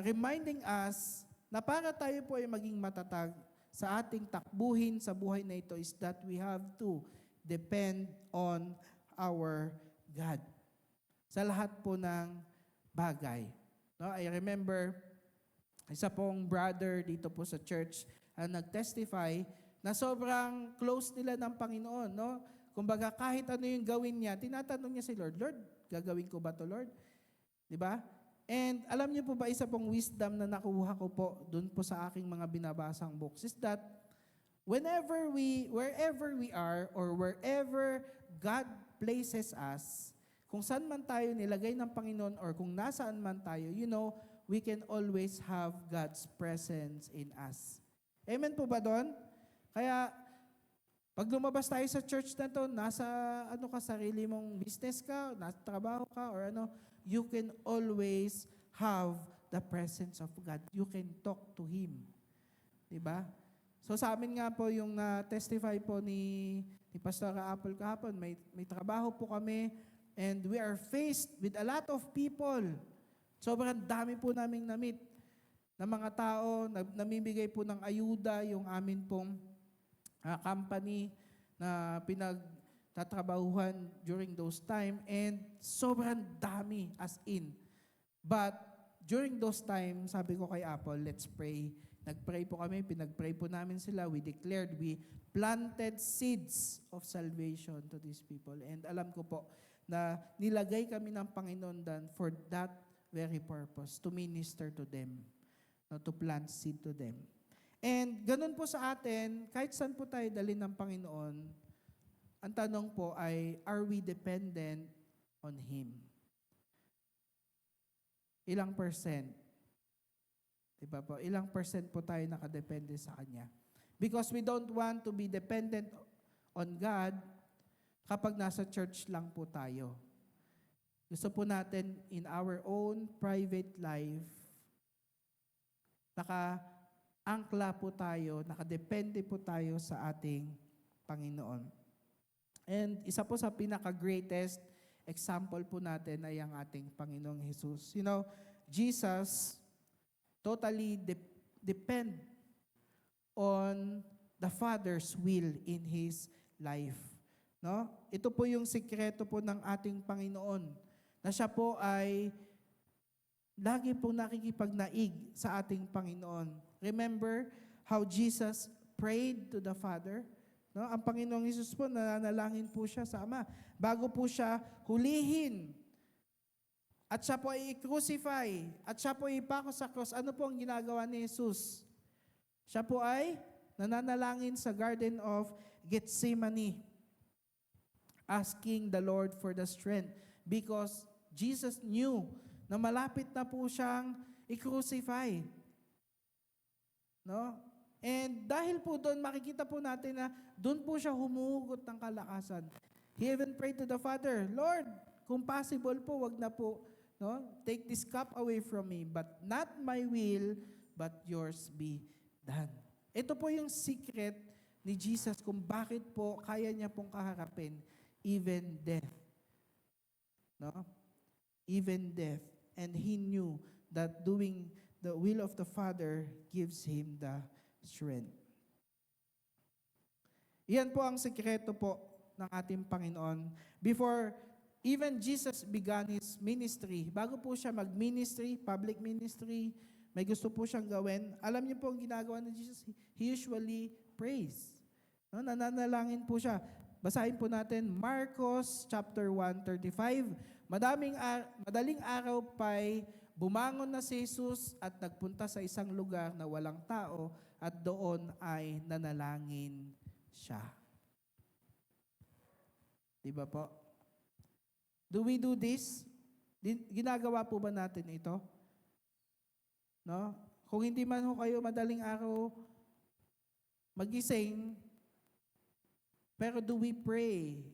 reminding us na para tayo po ay maging matatag sa ating takbuhin sa buhay na ito is that we have to depend on our God. Sa lahat po ng bagay. No, I remember, isa pong brother dito po sa church nag-testify na sobrang close nila ng Panginoon. No? Kumbaga kahit ano yung gawin niya, tinatanong niya si Lord, Lord, gagawin ko ba to Lord? Diba? And alam niyo po ba isa pong wisdom na nakuha ko po dun po sa aking mga binabasang books is that wherever we are or wherever God places us, kung saan man tayo nilagay ng Panginoon or kung nasaan man tayo, we can always have God's presence in us. Amen po ba doon? Kaya pag lumabas tayo sa church na to, nasa sarili mong business ka, nasa trabaho ka or you can always have the presence of God. You can talk to Him. Diba? So sa amin nga po yung na-testify po ni Pastor Apple kahapon, may trabaho po kami and we are faced with a lot of people. Sobrang dami po naming na-meet na mga tao, namimigay po ng ayuda yung amin pong company na pinagtatrabahuhan during those time and sobrang dami as in. But during those time, sabi ko kay Apple, let's pray. Nag-pray po kami, pinag-pray po namin sila. We declared, we planted seeds of salvation to these people. And alam ko po na nilagay kami ng Panginoon dan for that very purpose, to minister to them, to plant seed to them. And ganun po sa atin, kahit saan po tayo dalhin ng Panginoon, ang tanong po ay, are we dependent on Him? Ilang percent? Diba po? Ilang percent po tayo nakadepende sa Kanya? Because we don't want to be dependent on God kapag nasa church lang po tayo. Gusto po natin in our own private life, naka-angkla po tayo, nakadepende po tayo sa ating Panginoon. And isa po sa pinaka-greatest example po natin ay ang ating Panginoong Jesus. Jesus totally depend on the Father's will in His life. No? Ito po yung sikreto po ng ating Panginoon. na siya po ay lagi pong nakikipagnaig sa ating Panginoon. Remember how Jesus prayed to the Father? No? Ang Panginoong Hesus po, nananalangin po siya sa Ama. Bago po siya hulihin, at siya po ay i-crucify, at siya po ay ipako sa cross, ano po ang ginagawa ni Jesus? Siya po ay nananalangin sa Garden of Gethsemane, asking the Lord for the strength because Jesus knew na malapit na po siyang i-crucify. No? And dahil po doon, makikita po natin na doon po siya humuhugot ng kalakasan. He even prayed to the Father, Lord, kung possible po, wag na po, no? Take this cup away from me, but not my will, but yours be done. Ito po yung secret ni Jesus kung bakit po kaya niya pong kaharapin even death. No? Even death. And he knew that doing the will of the Father gives him the strength. Iyan po ang sekreto po ng ating Panginoon. Before even Jesus began his ministry, bago po siya mag-ministry, public ministry, may gusto po siyang gawin. Alam niyo po ang ginagawa ni Jesus? He usually prays. No, nananalangin po siya. Basahin po natin Marcos chapter 1:35. Madaling araw pa'y bumangon na si Jesus at nagpunta sa isang lugar na walang tao at doon ay nanalangin siya. Di ba po? Do we do this? Ginagawa po ba natin ito? No? Kung hindi man ho kayo madaling araw magising, pero do we pray?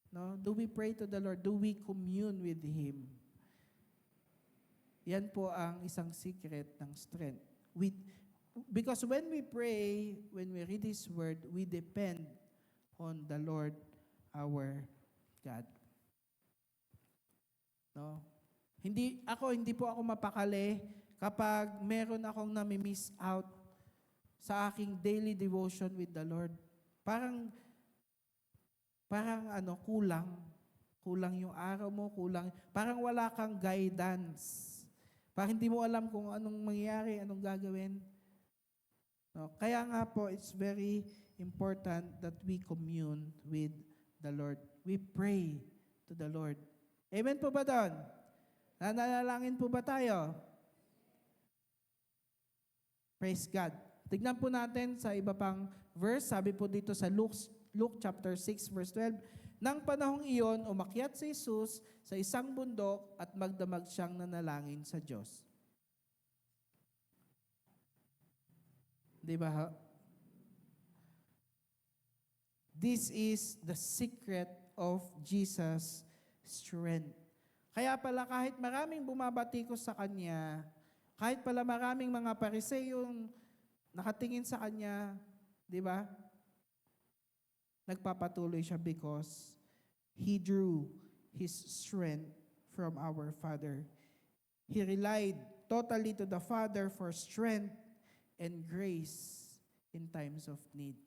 No? Do we pray to the Lord? Do we commune with Him? Yan po ang isang secret ng strength. Because when we pray, when we read His Word, we depend on the Lord our God. No? Hindi po ako mapakali kapag meron akong nami-miss out sa aking daily devotion with the Lord. Parang kulang yung araw mo, parang wala kang guidance. Parang hindi mo alam kung anong mangyayari, anong gagawin. No? Kaya nga po, it's very important that we commune with the Lord. We pray to the Lord. Amen po ba doon? Nanalangin po ba tayo? Praise God. Tignan po natin sa iba pang verse. Sabi po dito sa Luke chapter 6 verse 12, nang panahong iyon, umakyat si Jesus sa isang bundok at magdamag siyang nanalangin sa Diyos. Di ba? This is the secret of Jesus' strength. Kaya pala kahit maraming bumabatikos sa Kanya, kahit pala maraming mga Pariseyong nakatingin sa Kanya, di ba? Nagpapatuloy siya because He drew His strength from our Father. He relied totally to the Father for strength and grace in times of need.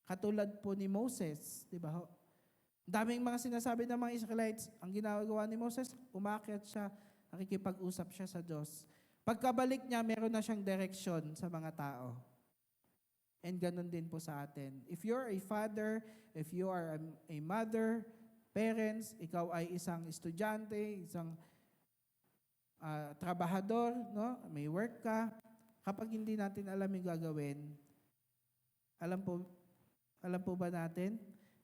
Katulad po ni Moses, di ba? Daming mga sinasabi ng mga Israelites, ang ginagawa ni Moses, umakyat siya, nakikipag-usap siya sa Diyos. Pagkabalik niya, meron na siyang direksyon sa mga tao. And ganun din po sa atin. If you're a father, if you are a mother, parents, ikaw ay isang estudyante, isang trabahador, no? May work ka, kapag hindi natin alam yung gagawin, alam po ba natin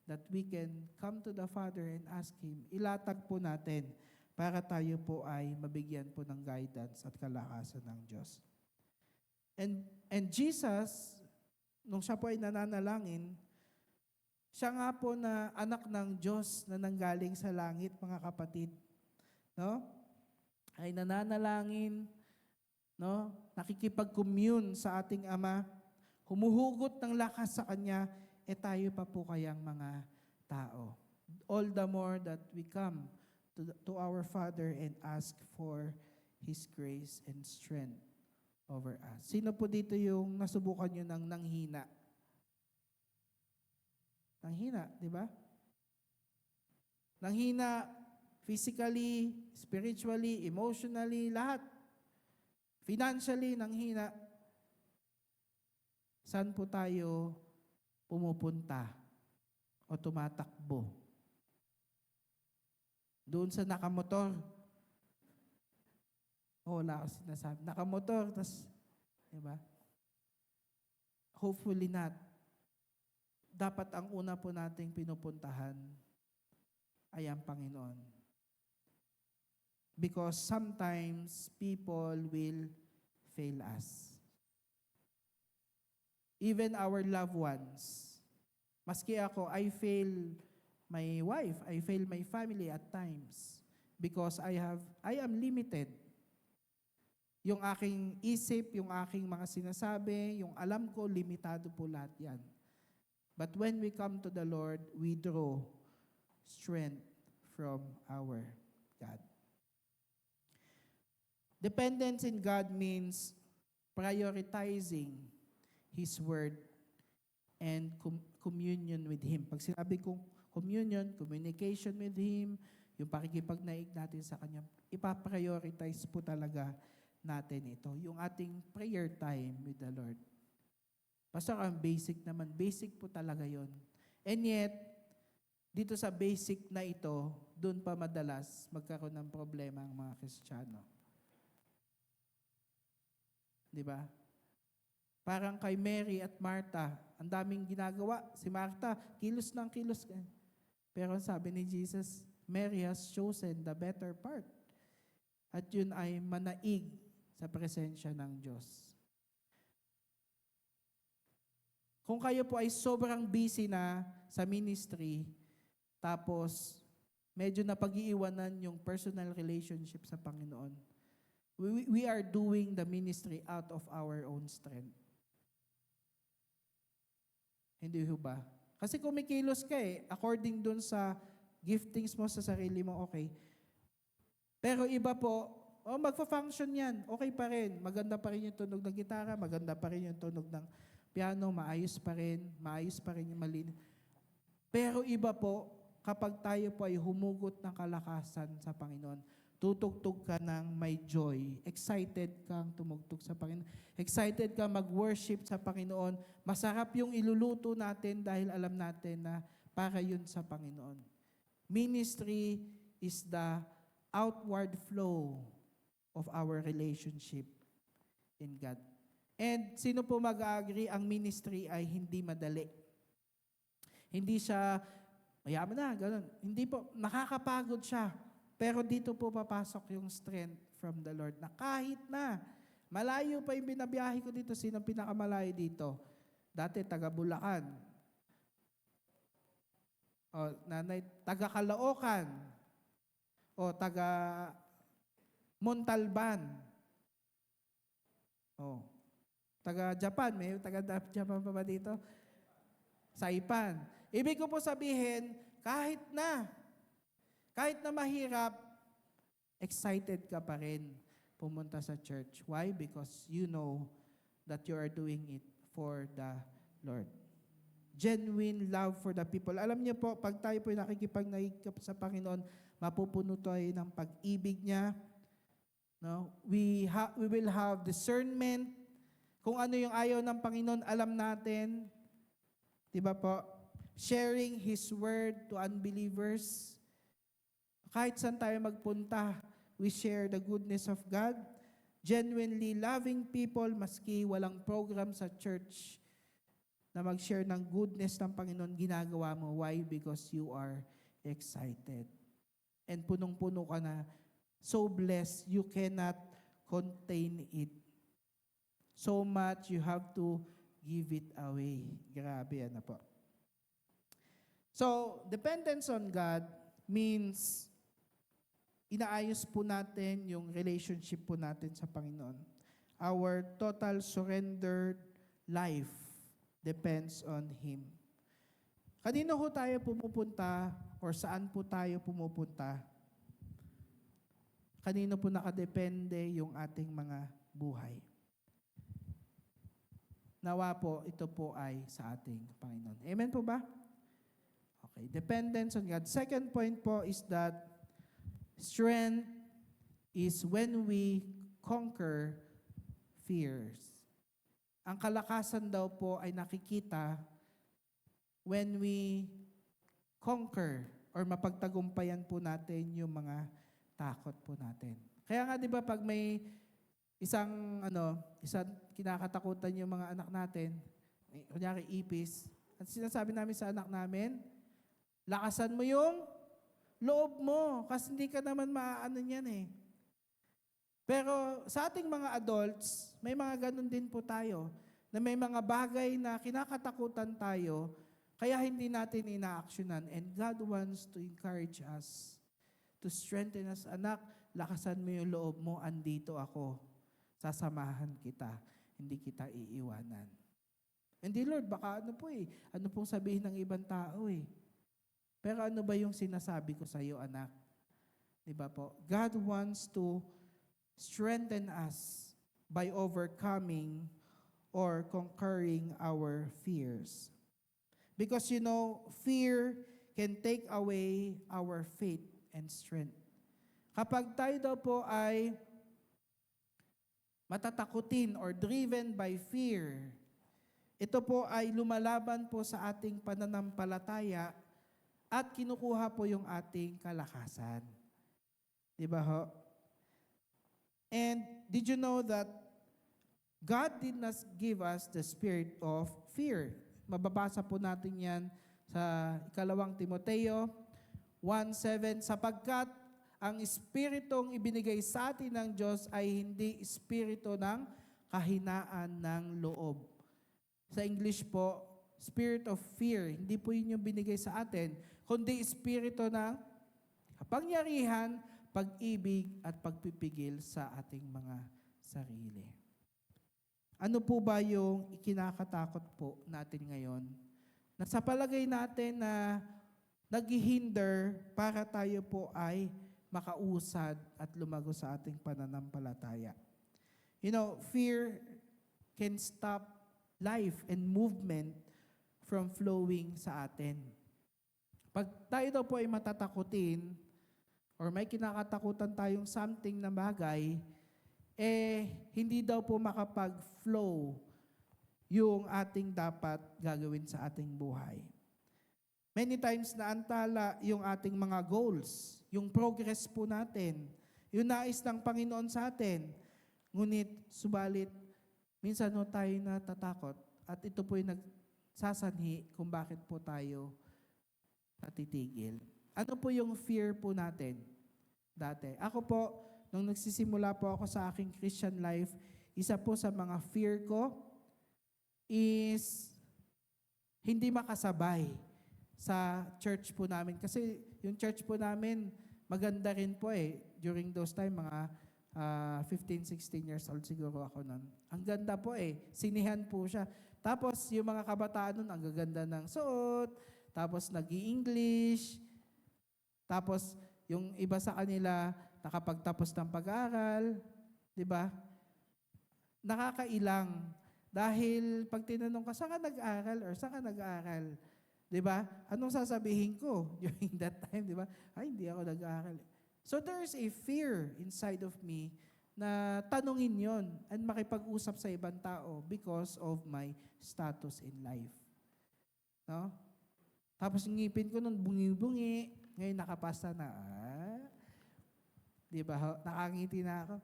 that we can come to the Father and ask Him, ilatag po natin para tayo po ay mabigyan po ng guidance at kalakasan ng Diyos. And Jesus, nung siya po ay nananalangin, siya nga po na anak ng Diyos na nanggaling sa langit, mga kapatid. No? Ay nananalangin, no? Nakikipag-commune sa ating Ama, humuhugot ng lakas sa Kanya, tayo pa po kayang mga tao. All the more that we come to our Father and ask for His grace and strength over us. Sino po dito yung nasubukan nyo ng nanghina? Nanghina, di ba? Nanghina physically, spiritually, emotionally, lahat. Financially, nanghina. Saan po tayo pumupunta o tumatakbo? Doon sa nakamotor. Wala ako sinasabi. Nakamotor, tas, diba? Hopefully not. Dapat ang una po nating pinupuntahan ay ang Panginoon. Because sometimes people will fail us. Even our loved ones. Maski ako, I fail my wife, I fail my family at times because I am limited. Yung aking isip, yung aking mga sinasabi, yung alam ko, limitado po lahat yan. But when we come to the Lord, we draw strength from our God. Dependence in God means prioritizing His Word and communion with Him. Pag sinabi kong communion, communication with Him, yung pakikipagnaig natin sa Kanya, ipaprioritize po talaga natin ito. Yung ating prayer time with the Lord. Basta ang basic naman. Basic po talaga yon. And yet, dito sa basic na ito, doon pa madalas magkaroon ng problema ang mga Kristiyano. Di ba? Parang kay Mary at Martha, ang daming ginagawa. Si Martha, kilos ng kilos. Pero sabi ni Jesus, Mary has chosen the better part. At yun ay manaig sa presensya ng Diyos. Kung kayo po ay sobrang busy na sa ministry, tapos medyo napag-iiwanan yung personal relationship sa Panginoon, we are doing the ministry out of our own strength. Hindi ho ba? Kasi kung may kilos ka according dun sa giftings mo sa sarili mo, okay. Pero iba po, magfa-function yan, okay pa rin. Maganda pa rin yung tunog ng gitara, maganda pa rin yung tunog ng piano, maayos pa rin yung malinis. Pero iba po, kapag tayo po ay humugot ng kalakasan sa Panginoon, tutugtog ka ng may joy. Excited kang tumugtog sa Panginoon. Excited kang mag-worship sa Panginoon. Masarap yung iluluto natin dahil alam natin na para yun sa Panginoon. Ministry is the outward flow of our relationship in God. And sino po mag-agree ang ministry ay hindi madali. Hindi siya, mayaman na, ganun. Hindi po, nakakapagod siya. Pero dito po papasok yung strength from the Lord na kahit na malayo pa yung binabiyahe ko dito, sino pinakamalayo dito? Dati taga Bulacan. O nanay, taga Caloocan. O taga Montalban. O taga Japan, may taga Japan pa ba dito? Saipan. Ibig ko po sabihin, kahit na mahirap, excited ka pa rin pumunta sa church. Why? Because you know that you are doing it for the Lord. Genuine love for the people. Alam niyo po, pag tayo po nakikipagnaig sa Panginoon, mapupuno tayo ng pag-ibig niya. No? We will have discernment. Kung ano yung ayaw ng Panginoon, alam natin. Diba po? Sharing His word to unbelievers. Kahit saan tayo magpunta, we share the goodness of God. Genuinely loving people, maski walang program sa church na mag-share ng goodness ng Panginoon, ginagawa mo. Why? Because you are excited. And punong-puno ka na, so blessed, you cannot contain it. So much, you have to give it away. Grabe yan na po. So, dependence on God means inaayos po natin yung relationship po natin sa Panginoon. Our total surrendered life depends on Him. Kanino ho tayo pumupunta or saan po tayo pumupunta? Kanino po nakadepende yung ating mga buhay? Nawa po, ito po ay sa ating Panginoon. Amen po ba? Okay, dependence on God. Second point po is that strength is when we conquer fears. Ang kalakasan daw po ay nakikita when we conquer or mapagtagumpayan po natin yung mga takot po natin. Kaya nga 'di ba pag may isang kinakatakutan yung mga anak natin, kunyari ipis, at sinasabi namin sa anak namin, lakasan mo yung loob mo kasi hindi ka naman maaano niyan eh. Pero sa ating mga adults, may mga ganun din po tayo na may mga bagay na kinakatakutan tayo kaya hindi natin ina-actionan. And God wants to encourage us, to strengthen us. Anak, lakasan mo yung loob mo, andito ako. Sasamahan kita, hindi kita iiwanan. Hindi Lord, baka ano pong sabihin ng ibang tao eh. Pero ano ba yung sinasabi ko sa iyo, anak? Diba po? God wants to strengthen us by overcoming or conquering our fears. Because fear can take away our faith and strength. Kapag tayo daw po ay matatakutin or driven by fear, ito po ay lumalaban po sa ating pananampalataya at kinukuha po yung ating kalakasan. Diba ho? And did you know that God did not give us the spirit of fear? Mababasa po natin yan sa 2 Timoteo 1:7, sapagkat ang espiritong ibinigay sa atin ng Diyos ay hindi espiritu ng kahinaan ng loob. Sa English po, spirit of fear, hindi po yun yung binigay sa atin, kundi espiritu ng kapangyarihan, pag-ibig at pagpipigil sa ating mga sarili. Ano po ba yung ikinakatakot po natin ngayon? Na sa palagay natin na naghihinder para tayo po ay makausad at lumago sa ating pananampalataya. Fear can stop life and movement from flowing sa atin. Pag tayo daw po ay matatakutin, or may kinakatakutan tayong something na bagay, hindi daw po makapag-flow yung ating dapat gagawin sa ating buhay. Many times na antala yung ating mga goals, yung progress po natin, yung nais ng Panginoon sa atin. Ngunit, subalit, minsan tayo natatakot at ito po yung nagsasanhi kung bakit po tayo natitigil. Ano po yung fear po natin dati? Ako po, nung nagsisimula po ako sa aking Christian life, isa po sa mga fear ko is hindi makasabay sa church po namin. Kasi yung church po namin, maganda rin po eh. During those time, mga 15, 16 years old siguro ako nun. Ang ganda po eh. Sinihan po siya. Tapos yung mga kabataan nun, ang gaganda ng suot. Tapos nag-i-English. Tapos yung iba sa kanila, nakapagtapos ng pag-aaral. Diba? Nakakailang. Dahil pag tinanong ka, saan ka nag-aaral or saan ka nag-aaral? Diba? Anong sasabihin ko during that time? Diba? Ay, hindi ako nag-aaral. So there's a fear inside of me na tanungin yon and makipag-usap sa ibang tao because of my status in life. No? Tapos yung ngipin ko nun bungi-bungi. Ngayon nakapasta na. Diba? Nakangiti na ako.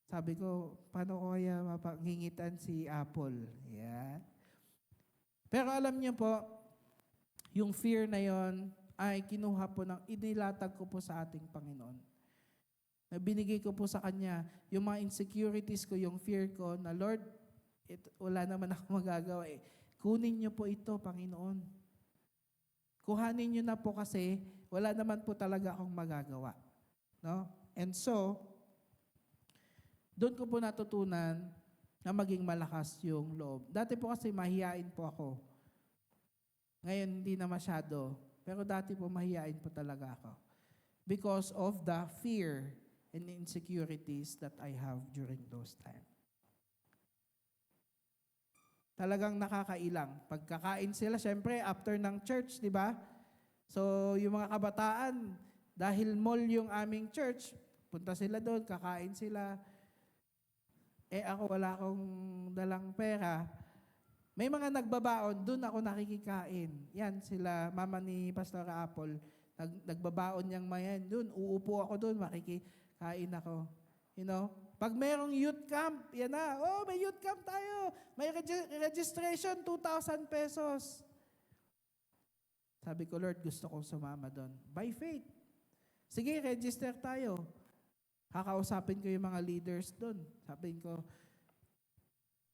Sabi ko, paano ko kaya mapanghingitan si Apple? Yeah. Pero alam niyo po, yung fear na yon ay kinuha po inilatag ko po sa ating Panginoon. Binigay ko po sa Kanya yung mga insecurities ko, yung fear ko, na Lord, wala naman ako magagawa eh. Kunin niyo po ito, Panginoon. Kuhanin niyo na po kasi wala naman po talaga akong magagawa. No? And so, doon ko po natutunan na maging malakas yung loob. Dati po kasi mahiyain po ako. Ngayon, hindi na masyado. Pero dati po, mahihain po talaga ako. Because of the fear and insecurities that I have during those time. Talagang nakakailang. Pagkakain sila, syempre, after ng church, di ba? So, yung mga kabataan, dahil mall yung aming church, punta sila doon, kakain sila. Ako wala akong dalang pera. May mga nagbabaon, doon ako nakikikain. Yan, sila, mama ni Pastor Apple, nagbabaon niyang mayan. Doon, uupo ako doon, makikikain ako. You know? Pag merong youth camp, yan na, may youth camp tayo. May registration, 2,000 pesos. Sabi ko, Lord, gusto kong sumama doon. By faith. Sige, register tayo. Kakausapin ko yung mga leaders doon. Sabi ko,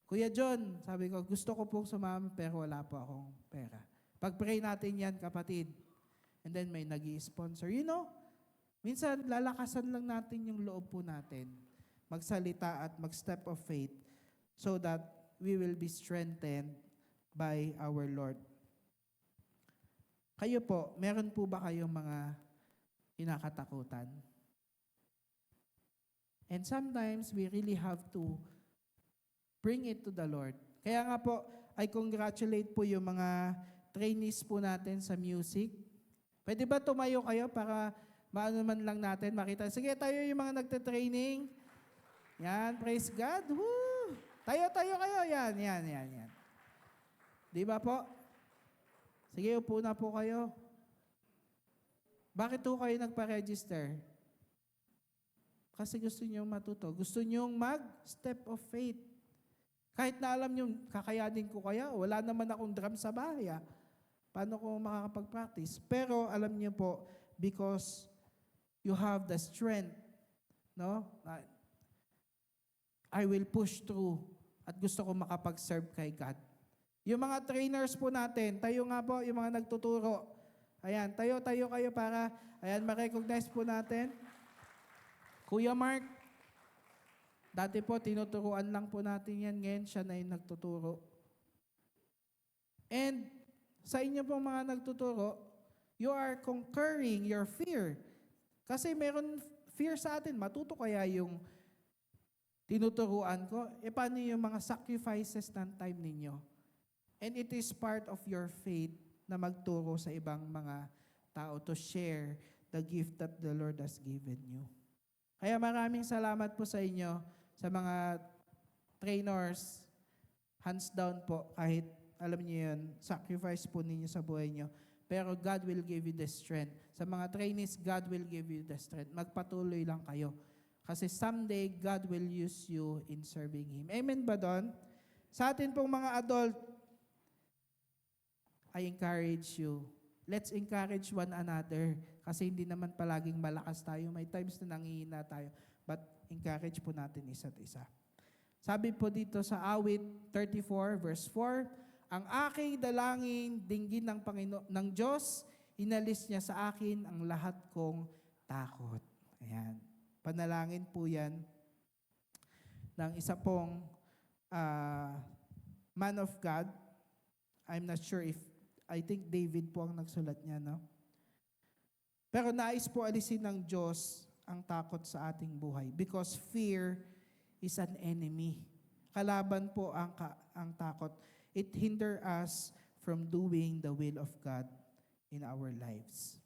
Kuya John, sabi ko, gusto ko pong sumama pero wala po akong pera. Pag-pray natin yan, kapatid. And then may nag-i-sponsor. You know, minsan lalakasan lang natin yung loob po natin. Magsalita at mag-step of faith so that we will be strengthened by our Lord. Kayo po, meron po ba kayong mga kinakatakutan? And sometimes we really have to bring it to the Lord. Kaya nga po, I congratulate po yung mga trainees po natin sa music. Pwede ba tumayo kayo para maano man lang natin makita? Sige, tayo yung mga nagte-training. Yan, praise God. Woo! Tayo kayo. Yan. Di ba po? Sige, upo na po kayo. Bakit po kayo nagpa-register? Kasi gusto nyo matuto. Gusto nyo mag-step of faith. Kahit na alam nyo, kakayanin ko kaya, wala naman akong drum sa bahay. Paano ko makakapag-practice? Pero alam nyo po, because you have the strength, no? I will push through at gusto ko makapag-serve kay God. Yung mga trainers po natin, tayo nga po, yung mga nagtuturo. Ayan, tayo kayo para, ma-recognize po natin. Kuya Mark, dati po, tinuturuan lang po natin yan. Ngayon, siya na yung nagtuturo. And sa inyo pong mga nagtuturo, you are conquering your fear. Kasi meron fear sa atin. Matuto kaya yung tinuturuan ko? Paano yung mga sacrifices ng time ninyo? And it is part of your faith na magturo sa ibang mga tao to share the gift that the Lord has given you. Kaya maraming salamat po sa inyo, sa mga trainers. Hands down po, kahit alam niyo yun, sacrifice po ninyo sa buhay niyo. Pero God will give you the strength. Sa mga trainees, God will give you the strength. Magpatuloy lang kayo. Kasi someday, God will use you in serving Him. Amen ba doon? Sa atin pong mga adult, I encourage you. Let's encourage one another. Kasi hindi naman palaging malakas tayo. May times na nangihina tayo. But encourage po natin isa't isa. Sabi po dito sa awit 34 verse 4, ang aking dalangin dinggin ng Diyos, inalis niya sa akin ang lahat kong takot. Ayan. Panalangin po yan ng isa pong man of God. I'm not sure if I think David po ang nagsulat niya, no? Pero nais po alisin ng Diyos ang takot sa ating buhay because fear is an enemy. Kalaban po ang takot. It hinder us from doing the will of God in our lives.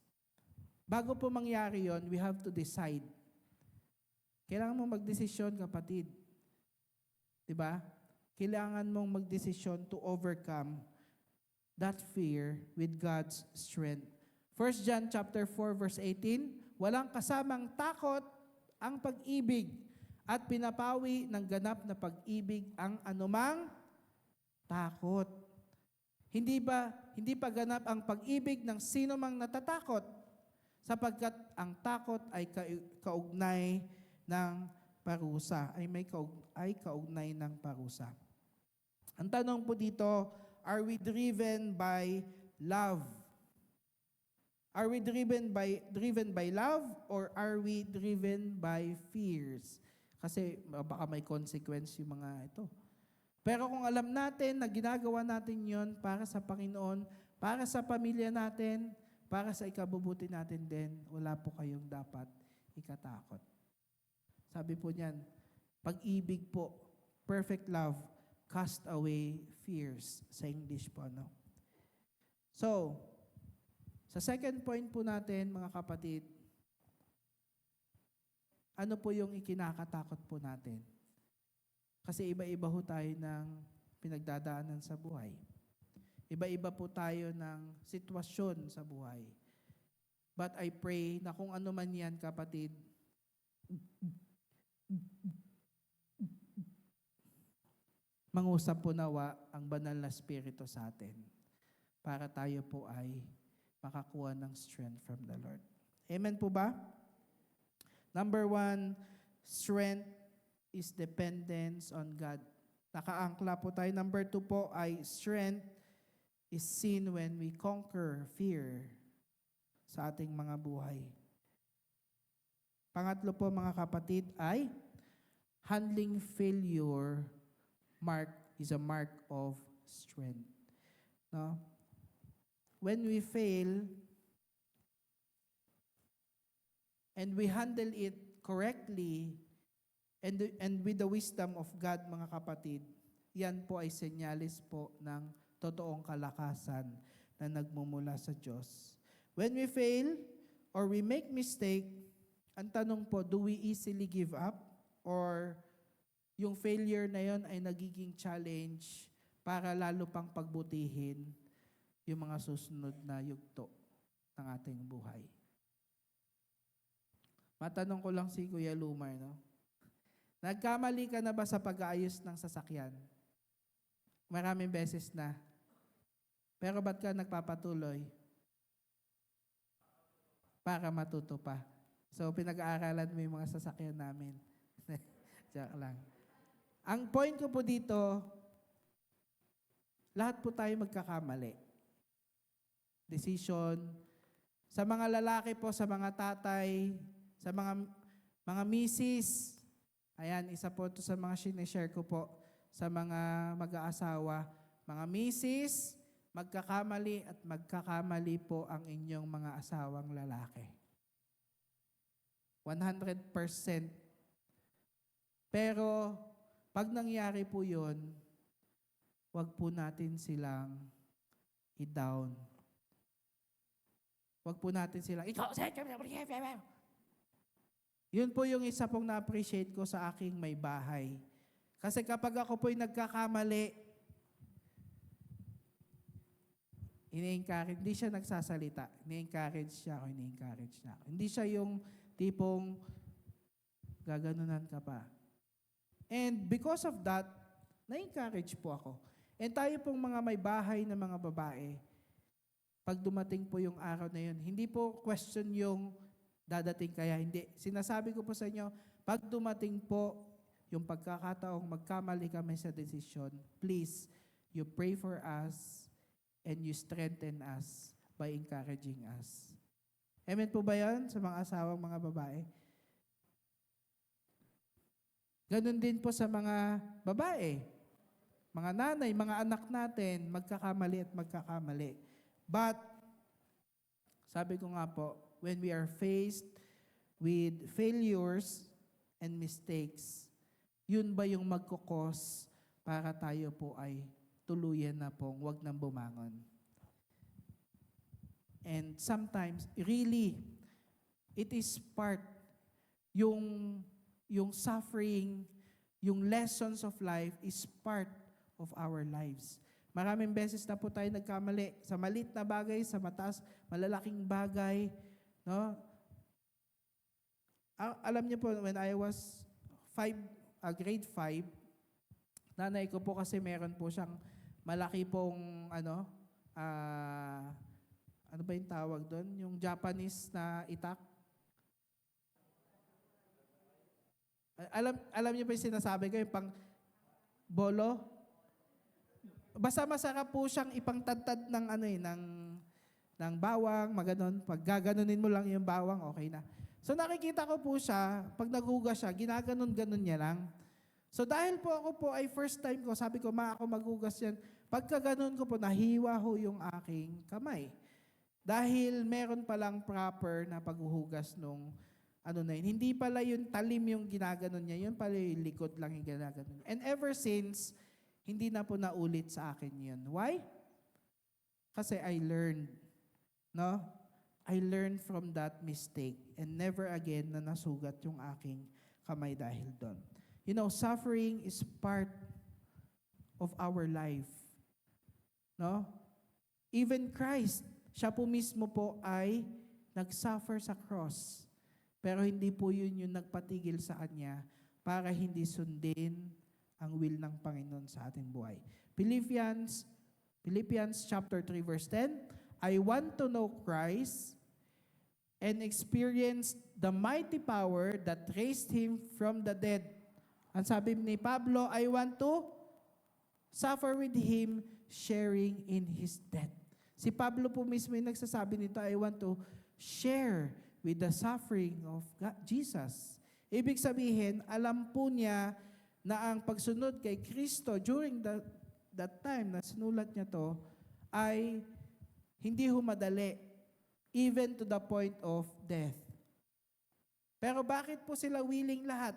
Bago po mangyari yon, we have to decide. Kailangan mong magdesisyon, kapatid. Diba? Kailangan mong magdesisyon to overcome that fear with God's strength. 1 John chapter 4 verse 18, walang kasamang takot ang pag-ibig at pinapawi ng ganap na pag-ibig ang anumang takot. Hindi pa ganap ang pag-ibig ng sino mang natatakot sapagkat ang takot ay kaugnay ng parusa, ay kaugnay ng parusa. Ang tanong po dito, are we driven by love? Are we driven by love or are we driven by fears? Kasi baka may consequence yung mga ito. Pero kung alam natin na ginagawa natin yon para sa Panginoon, para sa pamilya natin, para sa ikabubuti natin din, wala po kayong dapat ikatakot. Sabi po niyan, pag-ibig po, perfect love, cast away fears. Sa English po, no? So, Sa second point po natin, mga kapatid, ano po yung ikinakatakot po natin? Kasi iba-iba ho tayo ng pinagdadaanan sa buhay. Iba-iba po tayo ng sitwasyon sa buhay. But I pray na kung ano man yan, kapatid, mangusap po nawa ang banal na Espiritu sa atin para tayo po ay makakuha ng strength from the Lord. Amen po ba? Number 1, strength is dependence on God. Nakaangkla po tayo. Number 2 po ay strength is seen when we conquer fear sa ating mga buhay. Pangatlo po mga kapatid ay handling failure is a mark of strength. No? When we fail and we handle it correctly and with the wisdom of God, mga kapatid, yan po ay senyalis po ng totoong kalakasan na nagmumula sa Diyos. When we fail or we make mistake, ang tanong po, do we easily give up? Or yung failure na yon ay nagiging challenge para lalo pang pagbutihin yung mga susunod na yugto ng ating buhay? Matanong ko lang si Kuya Lumar, no? Nagkamali ka na ba sa pag-aayos ng sasakyan? Maraming beses na. Pero ba't ka nagpapatuloy? Para matuto pa. So, pinag-aaralan mo yung mga sasakyan namin. Joke lang. Ang point ko po dito, lahat po tayo magkakamali. Decision. Sa mga lalaki po, sa mga tatay, sa mga misis, ayan, isa po ito sa mga sinishare ko po sa mga mag-aasawa. Mga misis, magkakamali at magkakamali po ang inyong mga asawang lalaki. 100%. Pero, pag nangyari po yun, wag po natin silang i-down. Wag po natin silang, yun po yung isa pong na-appreciate ko sa aking may bahay. Kasi kapag ako po'y nagkakamali, ini-encourage, hindi siya nagsasalita. Ini-encourage siya ako, ini-encourage niya ako. Hindi siya yung tipong gaganunan ka pa. And because of that, na-encourage po ako. And tayo pong mga may bahay na mga babae, pag dumating po yung araw na yun, hindi po question yung dadating kaya hindi. Sinasabi ko po sa inyo, pag dumating po yung pagkakataong magkamali kami sa desisyon, please, you pray for us and you strengthen us by encouraging us. Amen po ba yan sa mga asawang mga babae? Ganon din po sa mga babae, mga nanay, mga anak natin, magkakamali at magkakamali. But, sabi ko nga po, when we are faced with failures and mistakes, yun ba yung magkukos para tayo po ay tuluyan na pong wag nang bumangon? And sometimes, really, it is part, yung suffering, yung lessons of life is part of our lives. Maraming beses na po tayo nagkamali sa maliit na bagay, sa mataas, malalaking bagay. No? Alam niyo po, when I was grade 5, nanay ko po kasi meron po siyang malaki pong, ano ba yung tawag doon? Yung Japanese na itak. Alam niyo pa yung sinasabi ko, yung pang bolo? Basta masarap po siyang ipangtadtad ng ng bawang, maganon. Pag gaganunin mo lang yung bawang, okay na. So nakikita ko po siya, pag naghugas siya, ginaganon-ganon niya lang. So dahil po ako po ay first time ko, sabi ko, ako maghugas yan. Pagka ganon ko po, nahiwa ho yung aking kamay. Dahil meron palang proper na paghuhugas nung hindi pala yung talim yung ginaganon niya, yun pala yung likod lang yung ginaganon. And ever since, hindi na po naulit sa akin yun. Why? Kasi I learned, no? I learned from that mistake and never again na nasugat yung aking kamay dahil doon. You know, suffering is part of our life. No? Even Christ, siya po mismo po ay nag-suffer sa cross. Pero hindi po yun yung nagpatigil sa kanya para hindi sundin ang will ng Panginoon sa ating buhay. Philippians chapter 3 verse 10, I want to know Christ and experience the mighty power that raised Him from the dead. Ang sabi ni Pablo, I want to suffer with Him, sharing in His death. Si Pablo po mismo yung nagsasabi nito, I want to share with the suffering of Jesus. Ibig sabihin, alam po niya na ang pagsunod kay Kristo during that time na sinulat niya to ay hindi humadali, even to the point of death. Pero bakit po sila willing lahat?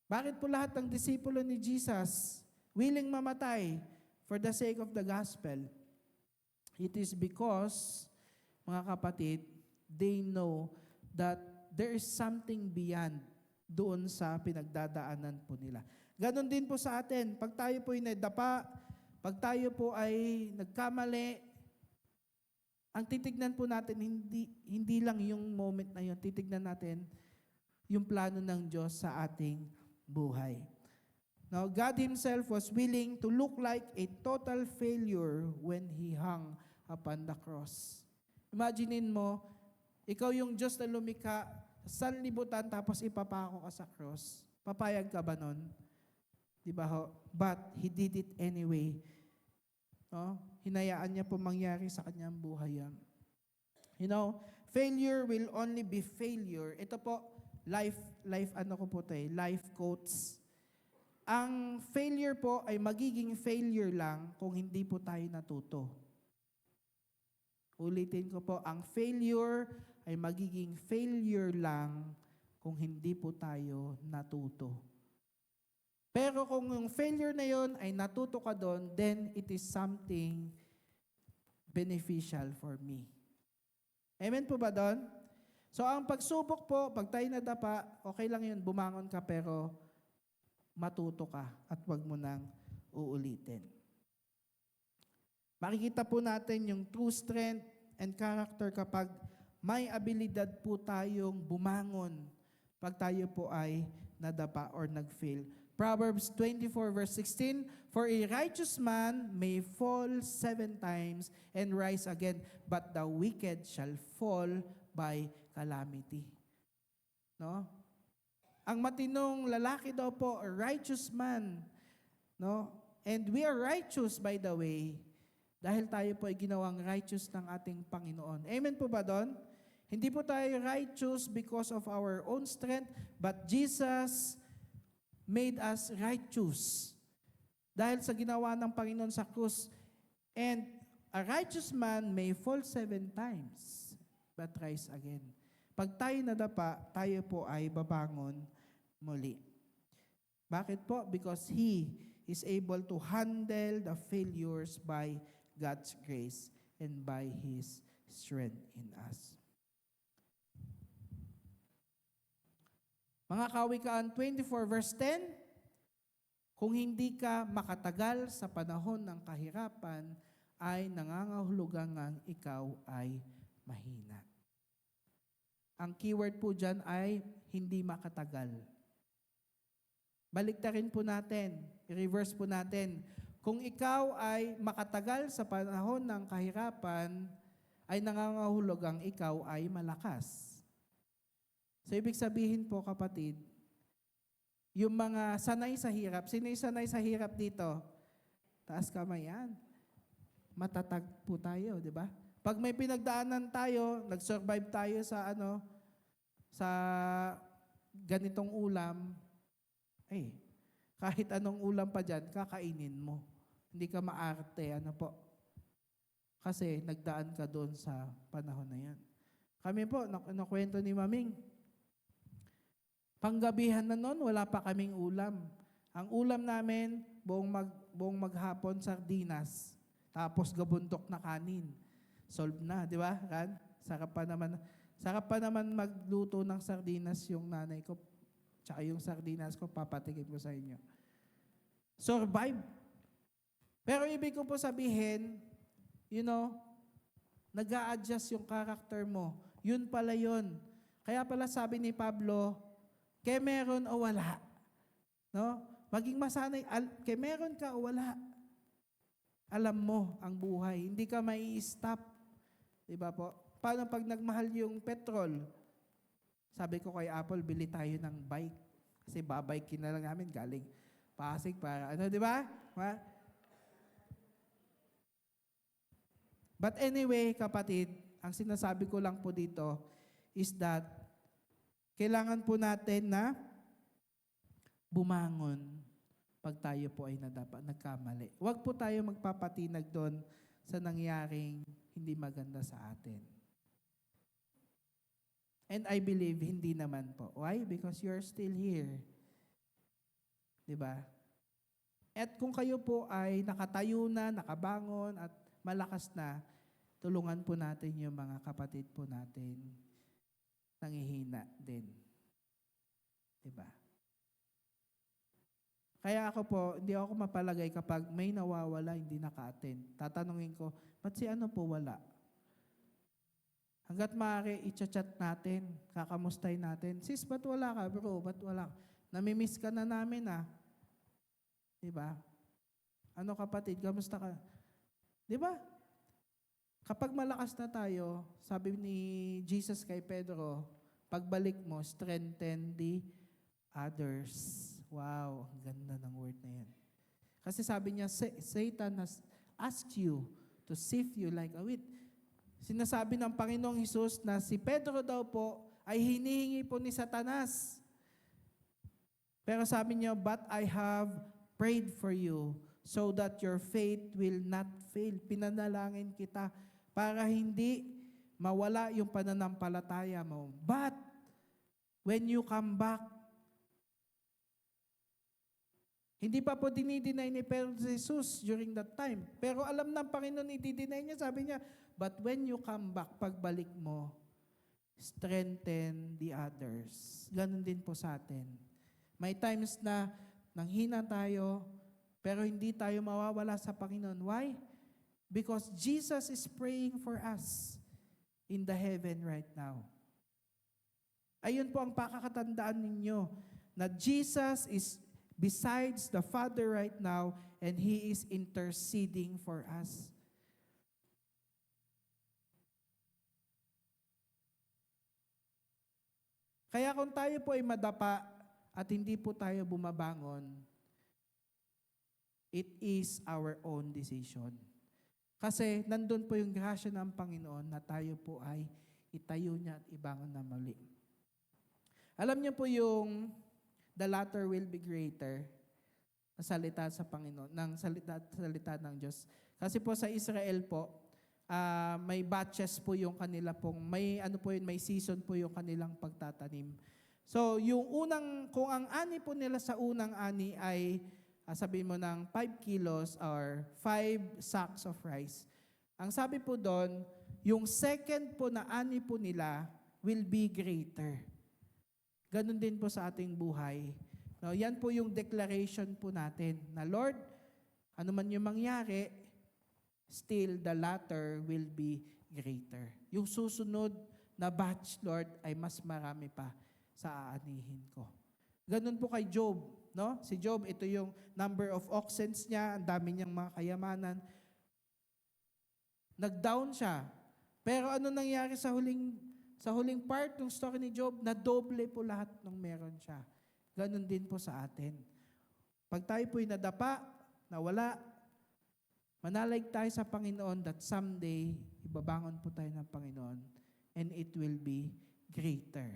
Bakit po lahat ng disipulo ni Jesus willing mamatay for the sake of the gospel? It is because, mga kapatid, they know that there is something beyond doon sa pinagdadaanan po nila. Ganon din po sa atin. Pag tayo po ay nadapa, pag tayo po ay nagkamali, ang titignan po natin, hindi lang yung moment na yun, titignan natin yung plano ng Diyos sa ating buhay. Now, God Himself was willing to look like a total failure when He hung upon the cross. Imaginein mo, ikaw yung Diyos na lumikha sa sanlibutan tapos ipapako ka sa cross. Papayag ka ba nun? Diba ho? But He did it anyway. No? Hinayaan niya po mangyari sa kanyang buhay yan. You know, failure will only be failure. Ito po, life quotes. Ang failure po ay magiging failure lang kung hindi po tayo natuto. Ulitin ko po, ang failure ay magiging failure lang kung hindi po tayo natuto. Pero kung yung failure na yon ay natuto ka doon, then it is something beneficial for me. Amen po ba doon? So ang pagsubok po, pag tayo nadapa, okay lang yun, bumangon ka pero matuto ka at wag mo nang uulitin. Makikita po natin yung true strength and character kapag may abilidad po tayong bumangon pag tayo po ay nadapa or nag-fail. Proverbs 24 verse 16, for a righteous man may fall 7 times and rise again, but the wicked shall fall by calamity. No? Ang matinong lalaki daw po, a righteous man. No? And we are righteous, by the way, dahil tayo po ay ginawang righteous ng ating Panginoon. Amen po ba doon? Hindi po tayo righteous because of our own strength, but Jesus made us righteous dahil sa ginawa ng Panginoon sa krus. And a righteous man may fall 7 times, but rise again. Pag tayo nadapa, tayo po ay babangon muli. Bakit po? Because He is able to handle the failures by God's grace and by His strength in us. Mga Kawikaan 24 verse 10, kung hindi ka makatagal sa panahon ng kahirapan, ay nangangahulugang ang ikaw ay mahina. Ang keyword po dyan ay hindi makatagal. Baliktarin po natin, i-reverse po natin. Kung ikaw ay makatagal sa panahon ng kahirapan, ay nangangahulugang ikaw ay malakas. So, ibig sabihin po, kapatid, yung mga sanay sa hirap, sino yung sanay sa hirap dito? Taas kamay yan. Matatag po tayo, di ba? Pag may pinagdaanan tayo, nag-survive tayo sa sa ganitong ulam, kahit anong ulam pa dyan, kakainin mo. Hindi ka maarte, Kasi nagdaan ka doon sa panahon na yan. Kami po, nakwento ni Maming, panggabihan na noon, wala pa kaming ulam. Ang ulam namin, buong maghapon, sardinas. Tapos gabundok na kanin. Solve na, di ba, Ran? Sarap pa naman magluto ng sardinas yung nanay ko. Tsaka yung sardinas ko, papatikim ko sa inyo. Survive. Pero ibig ko po sabihin, nag-a-adjust yung character mo. Yun pala yun. Kaya pala sabi ni Pablo, kaya meron o wala. No? Maging masanay, kaya meron ka o wala. Alam mo ang buhay. Hindi ka mai-stop. Diba po? Paano pag nagmahal yung petrol? Sabi ko kay Apple, bili tayo ng bike. Kasi babike na lang namin galing Pasig para di ba? But anyway, kapatid, ang sinasabi ko lang po dito is that kailangan po natin na bumangon pag tayo po ay nagkamali. Huwag po tayo magpapatinag doon sa nangyaring hindi maganda sa atin. And I believe hindi naman po. Why? Because you're still here. Diba? At kung kayo po ay nakatayo na, nakabangon, at malakas na, tulungan po natin yung mga kapatid po natin nangihina din. Diba? Kaya ako po, hindi ako mapalagay kapag may nawawala, hindi naka-attend. Tatanungin ko, ba't si ano po wala? Hanggat maaari, i-chat natin, kakamustay natin. Sis, ba't wala ka? Bro, ba't wala ka? Namimiss ka na namin Diba? Ano kapatid, kamusta ka? Diba? Kapag malakas na tayo, sabi ni Jesus kay Pedro, pagbalik mo, strengthen the others. Wow, ang ganda ng word na yan. Kasi sabi niya, Satan has asked you to sift you like a wheat. Sinasabi ng Panginoong Hesus na si Pedro daw po ay hinihingi po ni Satanas. Pero sabi niya, but I have prayed for you so that your faith will not fail. Pinanalangin kita para hindi mawala yung pananampalataya mo. But when you come back, hindi pa po dinideny ni Pedro Jesus during that time. Pero alam ng Panginoon, i-deny niya. Sabi niya, but when you come back, pagbalik mo, strengthen the others. Ganon din po sa atin. May times na nanghina tayo, pero hindi tayo mawawala sa Panginoon. Why? Because Jesus is praying for us in the heaven right now. Ayun po ang pakakatandaan ninyo, na Jesus is besides the Father right now, and He is interceding for us. Kaya kung tayo po ay madapa at hindi po tayo bumabangon, it is our own decision. Kasi nandun po yung grasya ng Panginoon na tayo po ay itayo niya at ibangon na muli. Alam niyo po yung the latter will be greater na salita sa Panginoon, ng salita ng Diyos. Kasi po sa Israel po, may batches po yung kanila pong, may season po yung kanilang pagtatanim. So, kung ang ani po nila sa unang ani ay, sabihin mo ng 5 kilos or 5 sacks of rice, ang sabi po doon, yung second po na ani po nila will be greater. Ganon din po sa ating buhay. No, yan po yung declaration po natin na Lord, ano man yung mangyari, still the latter will be greater. Yung susunod na batch, Lord, ay mas marami pa sa aanihin ko. Ganon po kay Job. No? Si Job, ito yung number of oxen niya, ang dami niyang mga kayamanan. Nag-down siya. Pero ano nangyari sa huling part ng story ni Job? Na-doble po lahat ng meron siya. Ganon din po sa atin. Pag tayo po'y nadapa, nawala, manalig tayo sa Panginoon that someday, ibabangon po tayo ng Panginoon and it will be greater.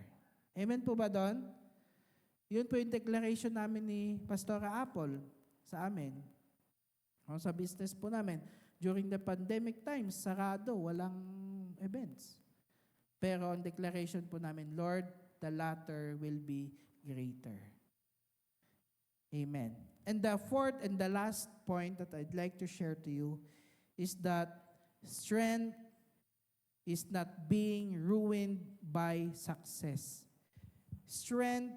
Amen po ba doon? Yun po yung declaration namin ni Pastora Apple sa amin. O sa business po namin. During the pandemic times, sarado, walang events. Pero ang declaration po namin, Lord, the latter will be greater. Amen. And the fourth and the last point that I'd like to share to you is that strength is not being ruined by success. Strength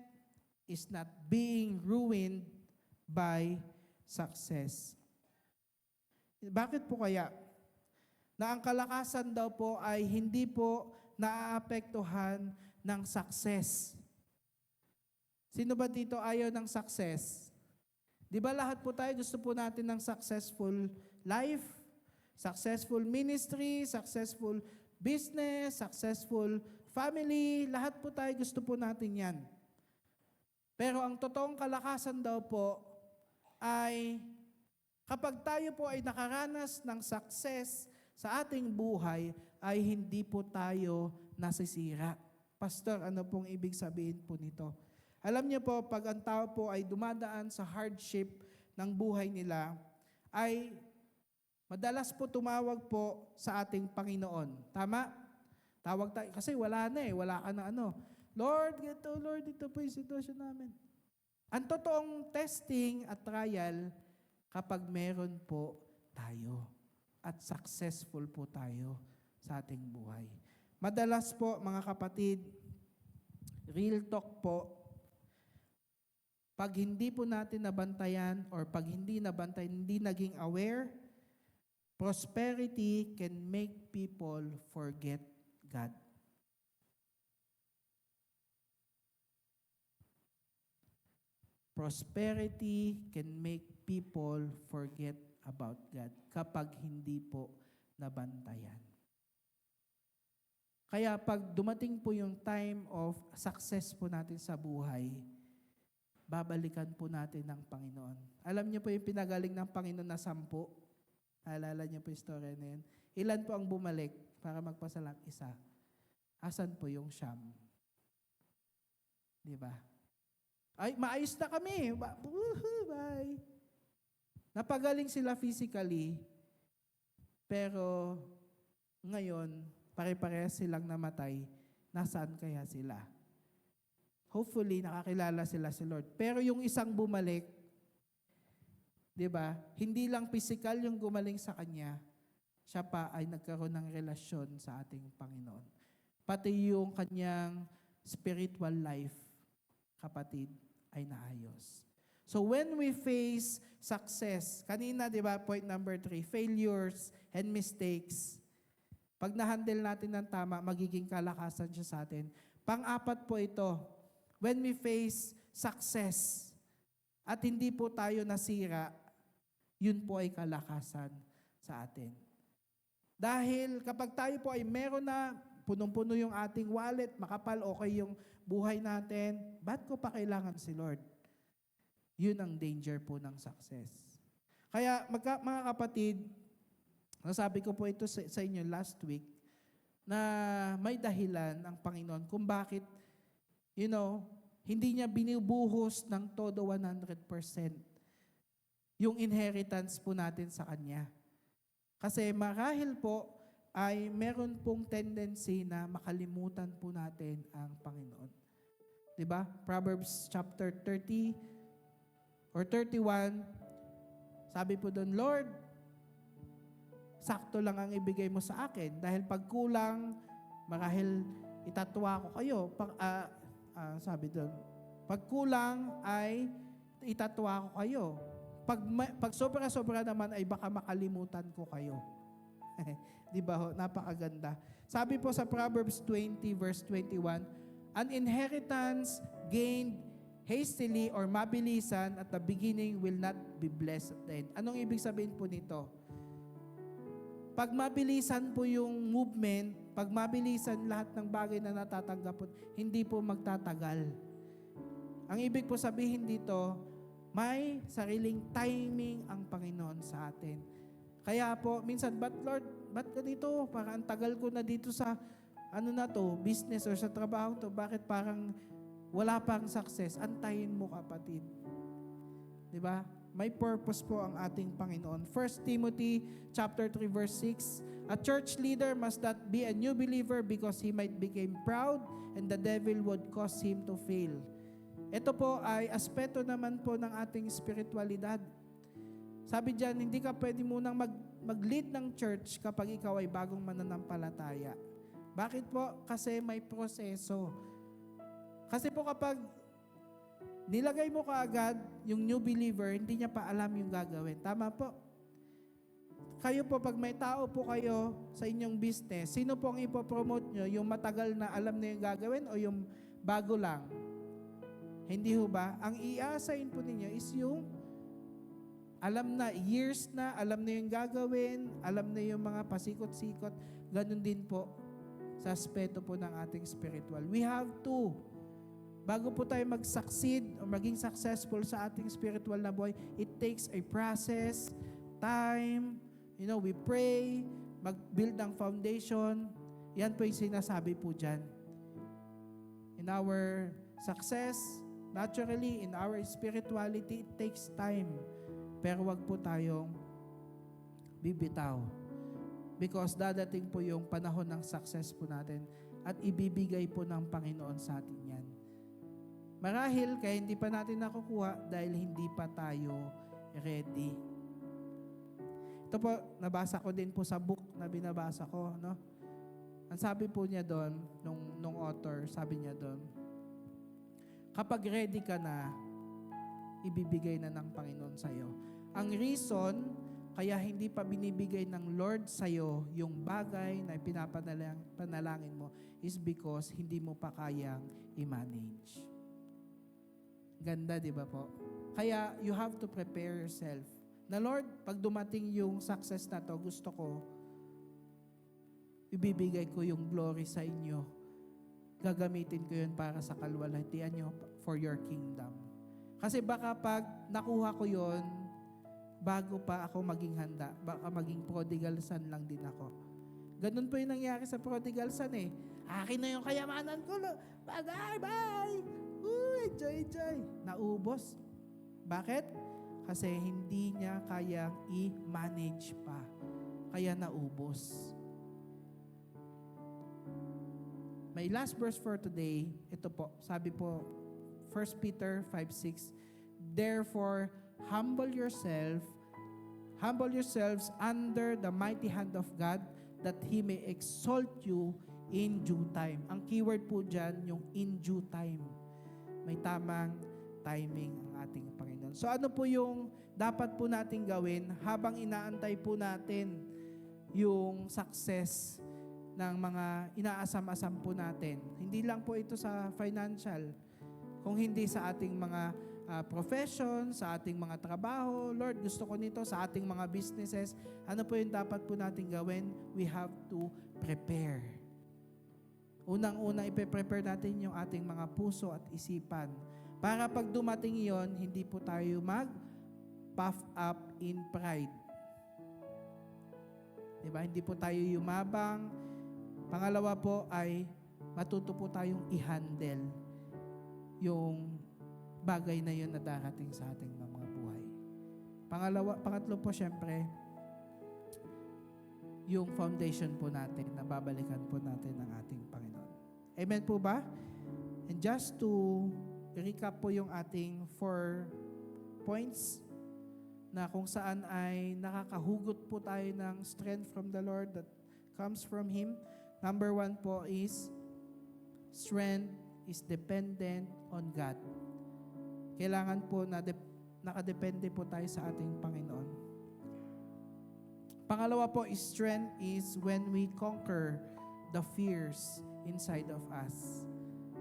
is not being ruined by success. Bakit po kaya? Na ang kalakasan daw po ay hindi po naaapektuhan ng success. Sino ba dito ayaw ng success? Di ba lahat po tayo gusto po natin ng successful life, successful ministry, successful business, successful family, lahat po tayo gusto po natin yan. Pero ang totoong kalakasan daw po ay kapag tayo po ay nakaranas ng success sa ating buhay, ay hindi po tayo nasisira. Pastor, ano pong ibig sabihin po nito? Alam niyo po, pag ang tao po ay dumadaan sa hardship ng buhay nila, ay madalas po tumawag po sa ating Panginoon. Tama? Tawag tayo, kasi wala na wala ka na ano. Lord, ito po yung sitwasyon namin. Ang totoong testing at trial, kapag meron po tayo at successful po tayo sa ating buhay. Madalas po, mga kapatid, real talk po, pag hindi po natin nabantayan or pag hindi nabantayan, hindi naging aware, prosperity can make people forget God. Prosperity can make people forget about God kapag hindi po nabantayan. Kaya pag dumating po yung time of success po natin sa buhay, babalikan po natin ng Panginoon. Alam niyo po yung pinagaling ng Panginoon na 10? Alala niyo po yung story na yun? Ilan po ang bumalik para magpasalang? 1. Asan po yung 9? Di ba? Ay, maayos na kami. Bye. Napagaling sila physically, pero ngayon, pare-parehas silang namatay. Nasaan kaya sila? Hopefully, nakakilala sila si Lord. Pero yung isang bumalik, di ba, hindi lang physical yung gumaling sa kanya, siya pa ay nagkaroon ng relasyon sa ating Panginoon. Pati yung kanyang spiritual life, kapatid, ay naayos. So when we face success, kanina, di ba, point number 3, failures and mistakes, pag na-handle natin ng tama, magiging kalakasan siya sa atin. Pang-apat po ito, when we face success at hindi po tayo nasira, yun po ay kalakasan sa atin. Dahil kapag tayo po ay meron na, punong-puno yung ating wallet, makapal, okay yung buhay natin, ba't ko pa kailangan si Lord? Yun ang danger po ng success. Kaya mga kapatid, nasabi ko po ito sa inyo last week, na may dahilan ang Panginoon kung bakit, hindi niya binubuhos ng todo 100% yung inheritance po natin sa Kanya. Kasi marahil po ay meron pong tendency na makalimutan po natin ang Panginoon. Diba? Proverbs chapter 30 or 31, sabi po doon, Lord, sakto lang ang ibigay mo sa akin. Dahil pag kulang, marahil itatwa ko kayo. Sabi doon, pag kulang ay itatwa ko kayo. Pag sobra-sobra naman ay baka makalimutan ko kayo. Di ba ho? Napakaganda. Sabi po sa Proverbs 20 verse 21, an inheritance gained hastily or mabilisan at the beginning will not be blessed at the end. Anong ibig sabihin po nito? Pag mabilisan po yung movement, pag mabilisan lahat ng bagay na natatanggap po, hindi po magtatagal. Ang ibig po sabihin dito, may sariling timing ang Panginoon sa atin. Kaya po, minsan, Lord, ba't ganito? Parang ang tagal ko na dito sa, business or sa trabaho to. Bakit parang wala pang success? Antayin mo, kapatid. Diba? May purpose po ang ating Panginoon. 1 Timothy chapter 3 verse 6, a church leader must not be a new believer because he might become proud and the devil would cause him to fail. Ito po ay aspeto naman po ng ating spiritualidad. Sabi diyan, hindi ka pwede munang mag-lead ng church kapag ikaw ay bagong mananampalataya. Bakit po? Kasi may proseso. Kasi po kapag nilagay mo kaagad yung new believer, hindi niya pa alam yung gagawin. Tama po? Kayo po, pag may tao po kayo sa inyong business, sino po ang ipopromote nyo? Yung matagal na alam na yung gagawin o yung bago lang? Hindi ho ba? Ang i-assign po ninyo is yung alam na, years na, alam na yung gagawin, alam na yung mga pasikot-sikot. Ganun din po sa aspeto po ng ating spiritual. We have to, bago po tayo mag-succeed o maging successful sa ating spiritual na buhay, it takes a process, time, we pray, mag-build ng foundation. Yan po yung sinasabi po dyan. In our success, naturally, in our spirituality, it takes time. Pero wag po tayong bibitaw. Because dadating po yung panahon ng success po natin at ibibigay po ng Panginoon sa atin yan. Marahil, kaya hindi pa natin nakukuha dahil hindi pa tayo ready. Ito po, nabasa ko din po sa book na binabasa ko, no? Ang sabi po niya doon, nung author, sabi niya doon, kapag ready ka na, ibibigay na ng Panginoon sa'yo. Ang reason, kaya hindi pa binibigay ng Lord sa'yo yung bagay na panalangin mo is because hindi mo pa kayang i-manage. Ganda, di ba po? Kaya you have to prepare yourself. Na Lord, pag dumating yung success na to, gusto ko, ibibigay ko yung glory sa inyo. Gagamitin ko yun para sa kalwalhatian nyo for your kingdom. Kasi baka pag nakuha ko yun, bago pa ako maging handa, baka maging prodigal son lang din ako. Ganun po yung nangyari sa prodigal son eh. Akin na yung kayamanan ko. Bye! Enjoy. Naubos. Bakit? Kasi hindi niya kayang i-manage pa. Kaya naubos. My last verse for today, ito po, sabi po, 1 Peter 5:6, therefore, humble yourselves under the mighty hand of God, that He may exalt you in due time. Ang keyword po dyan, yung in due time. May tamang timing ang ating Panginoon. So ano po yung dapat po natin gawin habang inaantay po natin yung success ng mga inaasam-asam po natin? Hindi lang po ito sa financial, kung hindi sa ating mga profession, sa ating mga trabaho. Lord, gusto ko nito sa ating mga businesses. Ano po yung dapat po natin gawin? We have to prepare. Unang-una, ipe-prepare natin yung ating mga puso at isipan. Para pag dumating yon, hindi po tayo mag-puff up in pride. Diba? Hindi po tayo yumabang. Pangalawa po ay matuto po tayong i-handle yung bagay na yun na darating sa ating mga buhay. Pangatlo po, syempre, yung foundation po natin na babalikan po natin ng ating Panginoon. Amen po ba? And just to recap po yung ating 4 points na kung saan ay nakakahugot po tayo ng strength from the Lord that comes from Him. Number 1 po is strength is dependent on God. Kailangan po na nakadepende po tayo sa ating Panginoon. Pangalawa po, strength is when we conquer the fears inside of us.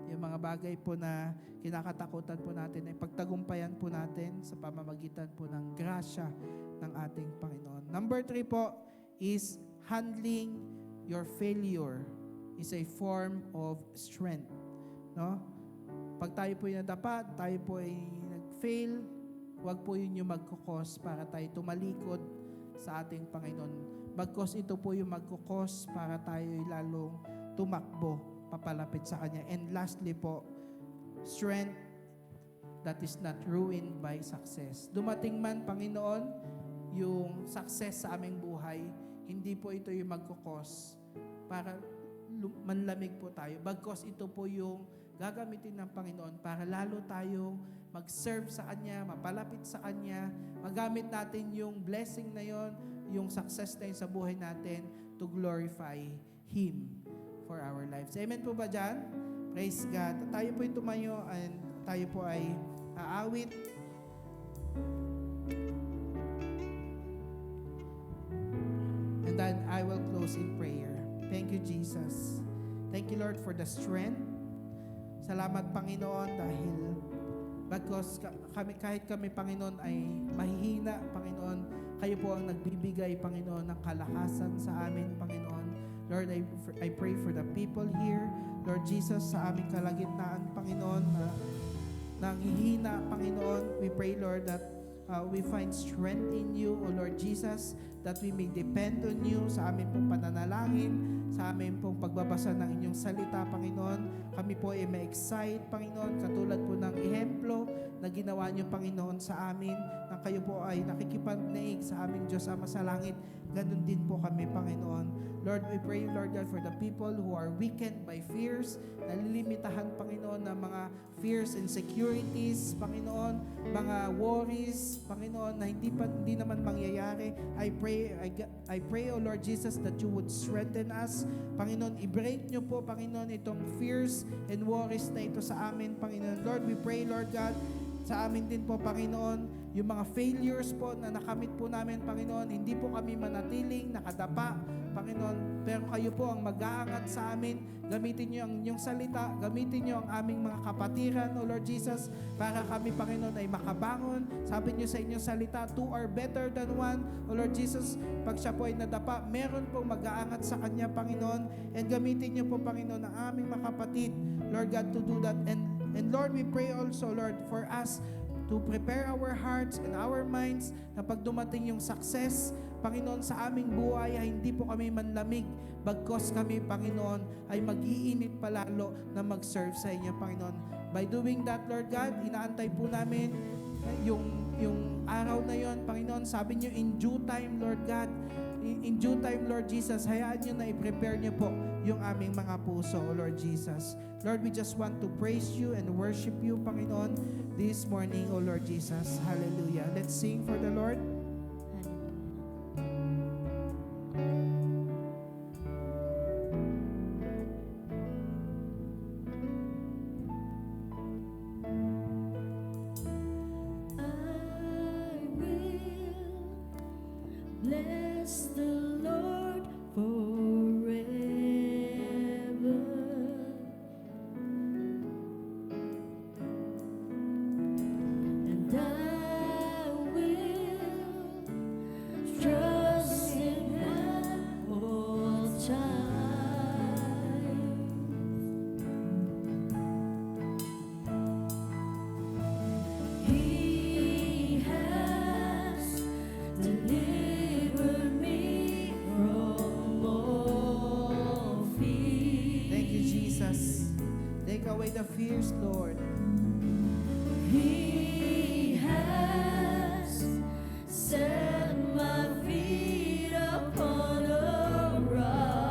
Yung mga bagay po na kinakatakutan po natin ay pagtagumpayan po natin sa pamamagitan po ng grasya ng ating Panginoon. Number 3 po is handling your failure is a form of strength. No? Pag tayo po yung nadapat, tayo po ay nag-fail, huwag po yun yung magkukos para tayo tumalikod sa ating Panginoon. Bagkos ito po yung magkukos para tayo ay lalong tumakbo, papalapit sa Kanya. And lastly po, strength that is not ruined by success. Dumating man, Panginoon, yung success sa aming buhay, hindi po ito yung magkukos para manlamig po tayo. Bagkos ito po yung gagamitin ng Panginoon para lalo tayong mag-serve sa Kanya, mapalapit sa Kanya, magamit natin yung blessing na yon, yung success na yun sa buhay natin to glorify Him for our lives. Amen po ba dyan? Praise God. Tayo po ay tumayo and tayo po ay aawit. And then I will close in prayer. Thank you, Jesus. Thank you, Lord, for the strength. Salamat, Panginoon, dahil bagkos kahit kami, Panginoon, ay mahihina, Panginoon, kayo po ang nagbibigay, Panginoon, ng kalakasan sa amin, Panginoon. Lord, I pray for the people here. Lord Jesus, sa aming kalagitnaan, Panginoon, na nanghihina, Panginoon, we pray, Lord, that we find strength in you, O Lord Jesus, that we may depend on you sa aming pong pananalangin, sa aming pong pagbabasa ng inyong salita, Panginoon. Kami po ay ma-excite, Panginoon, katulad po ng ehemplo na ginawa niyo, Panginoon, sa amin, na kayo po ay nakikipagnaig sa aming Diyos Ama sa langit. Ganun din po kami, Panginoon. Lord, we pray, Lord God, for the people who are weakened by fears, nalilimitahan, Panginoon, ng mga fears, insecurities, Panginoon, mga worries, Panginoon, na hindi naman mangyayari. I pray, O Lord Jesus, that you would strengthen us. Panginoon, i-break niyo po, Panginoon, itong fears and worries na ito sa amin, Panginoon. Lord, we pray, Lord God, sa amin din po, Panginoon, yung mga failures po na nakamit po namin, Panginoon, hindi po kami manatiling nakadapa, Panginoon, pero kayo po ang mag-aangat sa amin. Gamitin niyo ang inyong salita, gamitin niyo ang aming mga kapatiran, O Lord Jesus, para kami, Panginoon, ay makabangon. Sabi niyo sa inyong salita, two are better than one. O Lord Jesus, pag siya po ay nadapa, meron pong mag-aangat sa kanya, Panginoon, and gamitin niyo po, Panginoon, ang aming mga kapatid, Lord God, to do that. And Lord, we pray also, Lord, for us to prepare our hearts and our minds na pag dumating yung success, Panginoon, sa aming buhay ay hindi po kami manlamig, bagkos kami, Panginoon, ay mag-iinit palalo na mag-serve sa inyo, Panginoon. By doing that, Lord God, inaantay po namin yung araw na yon, Panginoon. Sabi niyo, in due time, Lord God, in due time, Lord Jesus, hayaan niyo na i-prepare niyo po yung aming mga puso, O Lord Jesus. Lord, we just want to praise you and worship you, Panginoon, this morning, O Lord Jesus. Hallelujah. Let's sing for the Lord. I will bless the Lord forever, and I will trust in Him all time. He has delivered me from all fear. Thank you, Jesus. Take away the fears, Lord. He has set my feet upon a rock.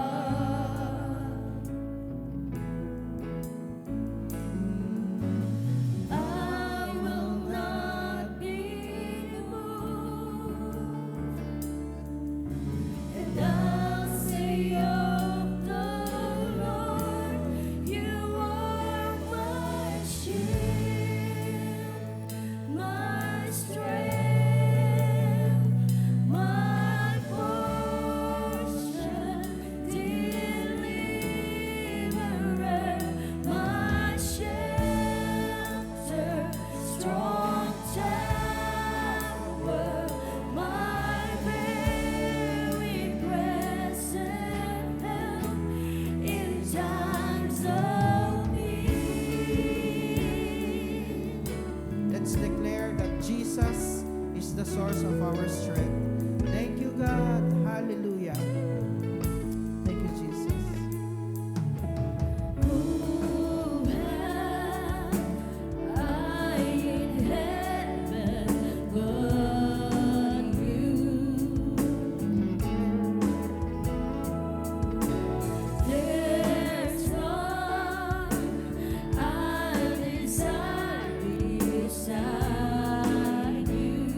I will not be moved, and I'll say of the Lord, you are my shield, my strength, my portion, deliverer, my shelter, strong tower, my very present help in times of need. Let's declare that Jesus is the source of our strength. Thank you, God. Hallelujah. Thank you, Jesus. Who have I in heaven but you? There's none I desire beside you.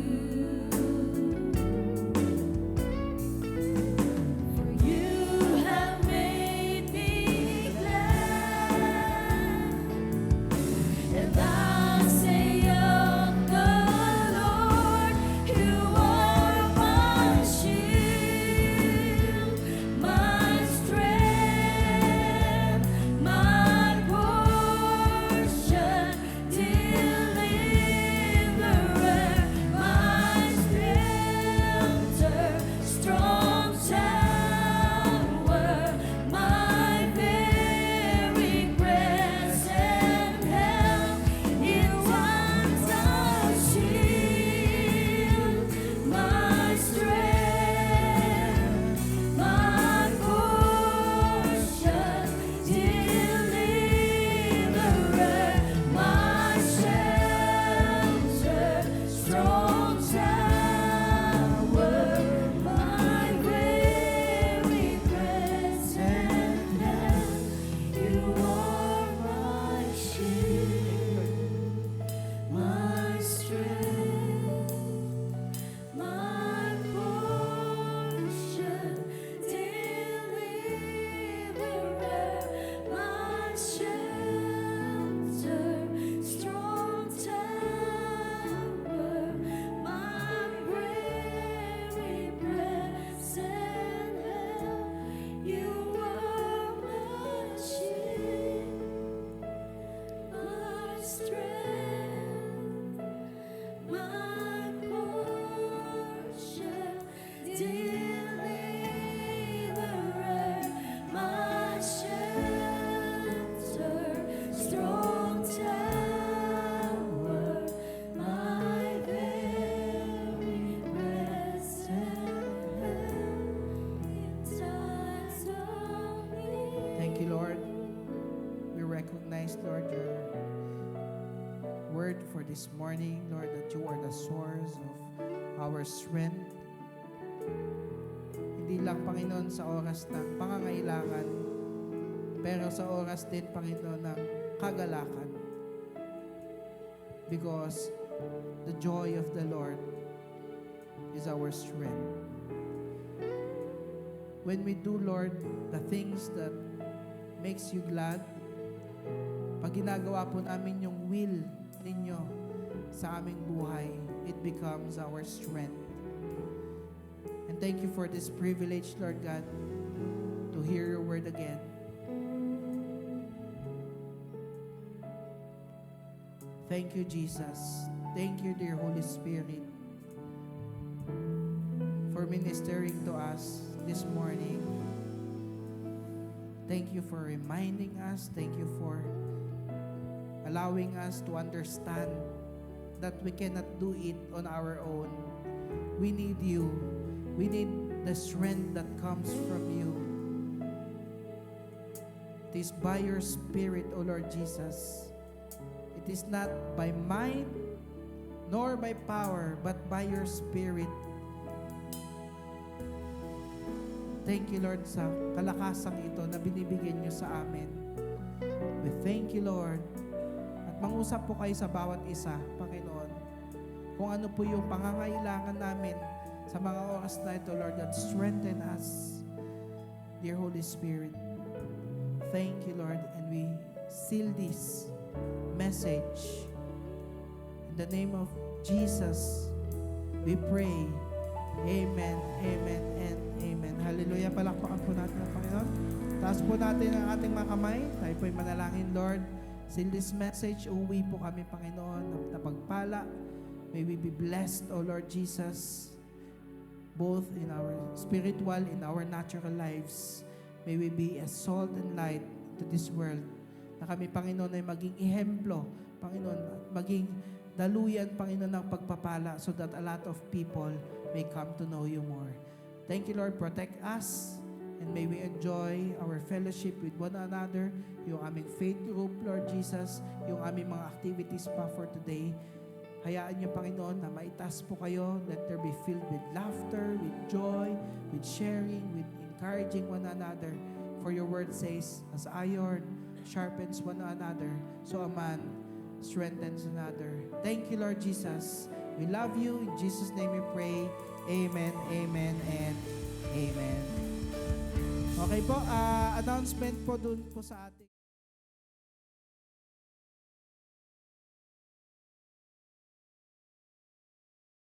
word for this morning, Lord, that you are the source of our strength. Hindi lang, Panginoon, sa oras ng pangangailangan, pero sa oras din, Panginoon, ng kagalakan. Because the joy of the Lord is our strength. When we do, Lord, the things that makes you glad, pag ginagawa po namin yung will ninyo sa aming buhay, it becomes our strength. And thank you for this privilege, Lord God, to hear your word again. Thank you, Jesus. Thank you, dear Holy Spirit, for ministering to us this morning. Thank you for reminding us. Thank you for allowing us to understand that we cannot do it on our own. We need you. We need the strength that comes from you. It is by your Spirit, O Lord Jesus. It is not by might nor by power, but by your Spirit. Thank you, Lord, sa kalakasang ito na binibigyan niyo sa amin. We thank you, Lord. At mangusap po kayo sa bawat isa, Panginoon, kung ano po yung pangangailangan namin sa mga oras na ito, Lord, that strengthen us. Dear Holy Spirit, thank you, Lord, and we seal this message. In the name of Jesus, we pray. Amen, amen, and amen. Hallelujah. Palakpakan po natin ang Panginoon. Taas po natin ang ating mga kamay. Tayo po'y manalangin, Lord. Seal this message. Uwi po kami, Panginoon, na pagpala. May we be blessed, O Lord Jesus, both in our spiritual, in our natural lives. May we be a salt and light to this world. Na kami, Panginoon, ay maging ihemplo, Panginoon, at maging daluyan, Panginoon, ng pagpapala so that a lot of people may come to know you more. Thank you, Lord. Protect us and may we enjoy our fellowship with one another, yung aming faith group, Lord Jesus, yung aming mga activities pa for today. Hayaan niyo, Panginoon, na maitas po kayo. Let there be filled with laughter, with joy, with sharing, with encouraging one another. For your word says, as iron sharpens one another, so a man strengthens another. Thank you, Lord Jesus. We love you. In Jesus' name we pray. Amen, amen, and amen. Okay po, announcement po dun po sa ating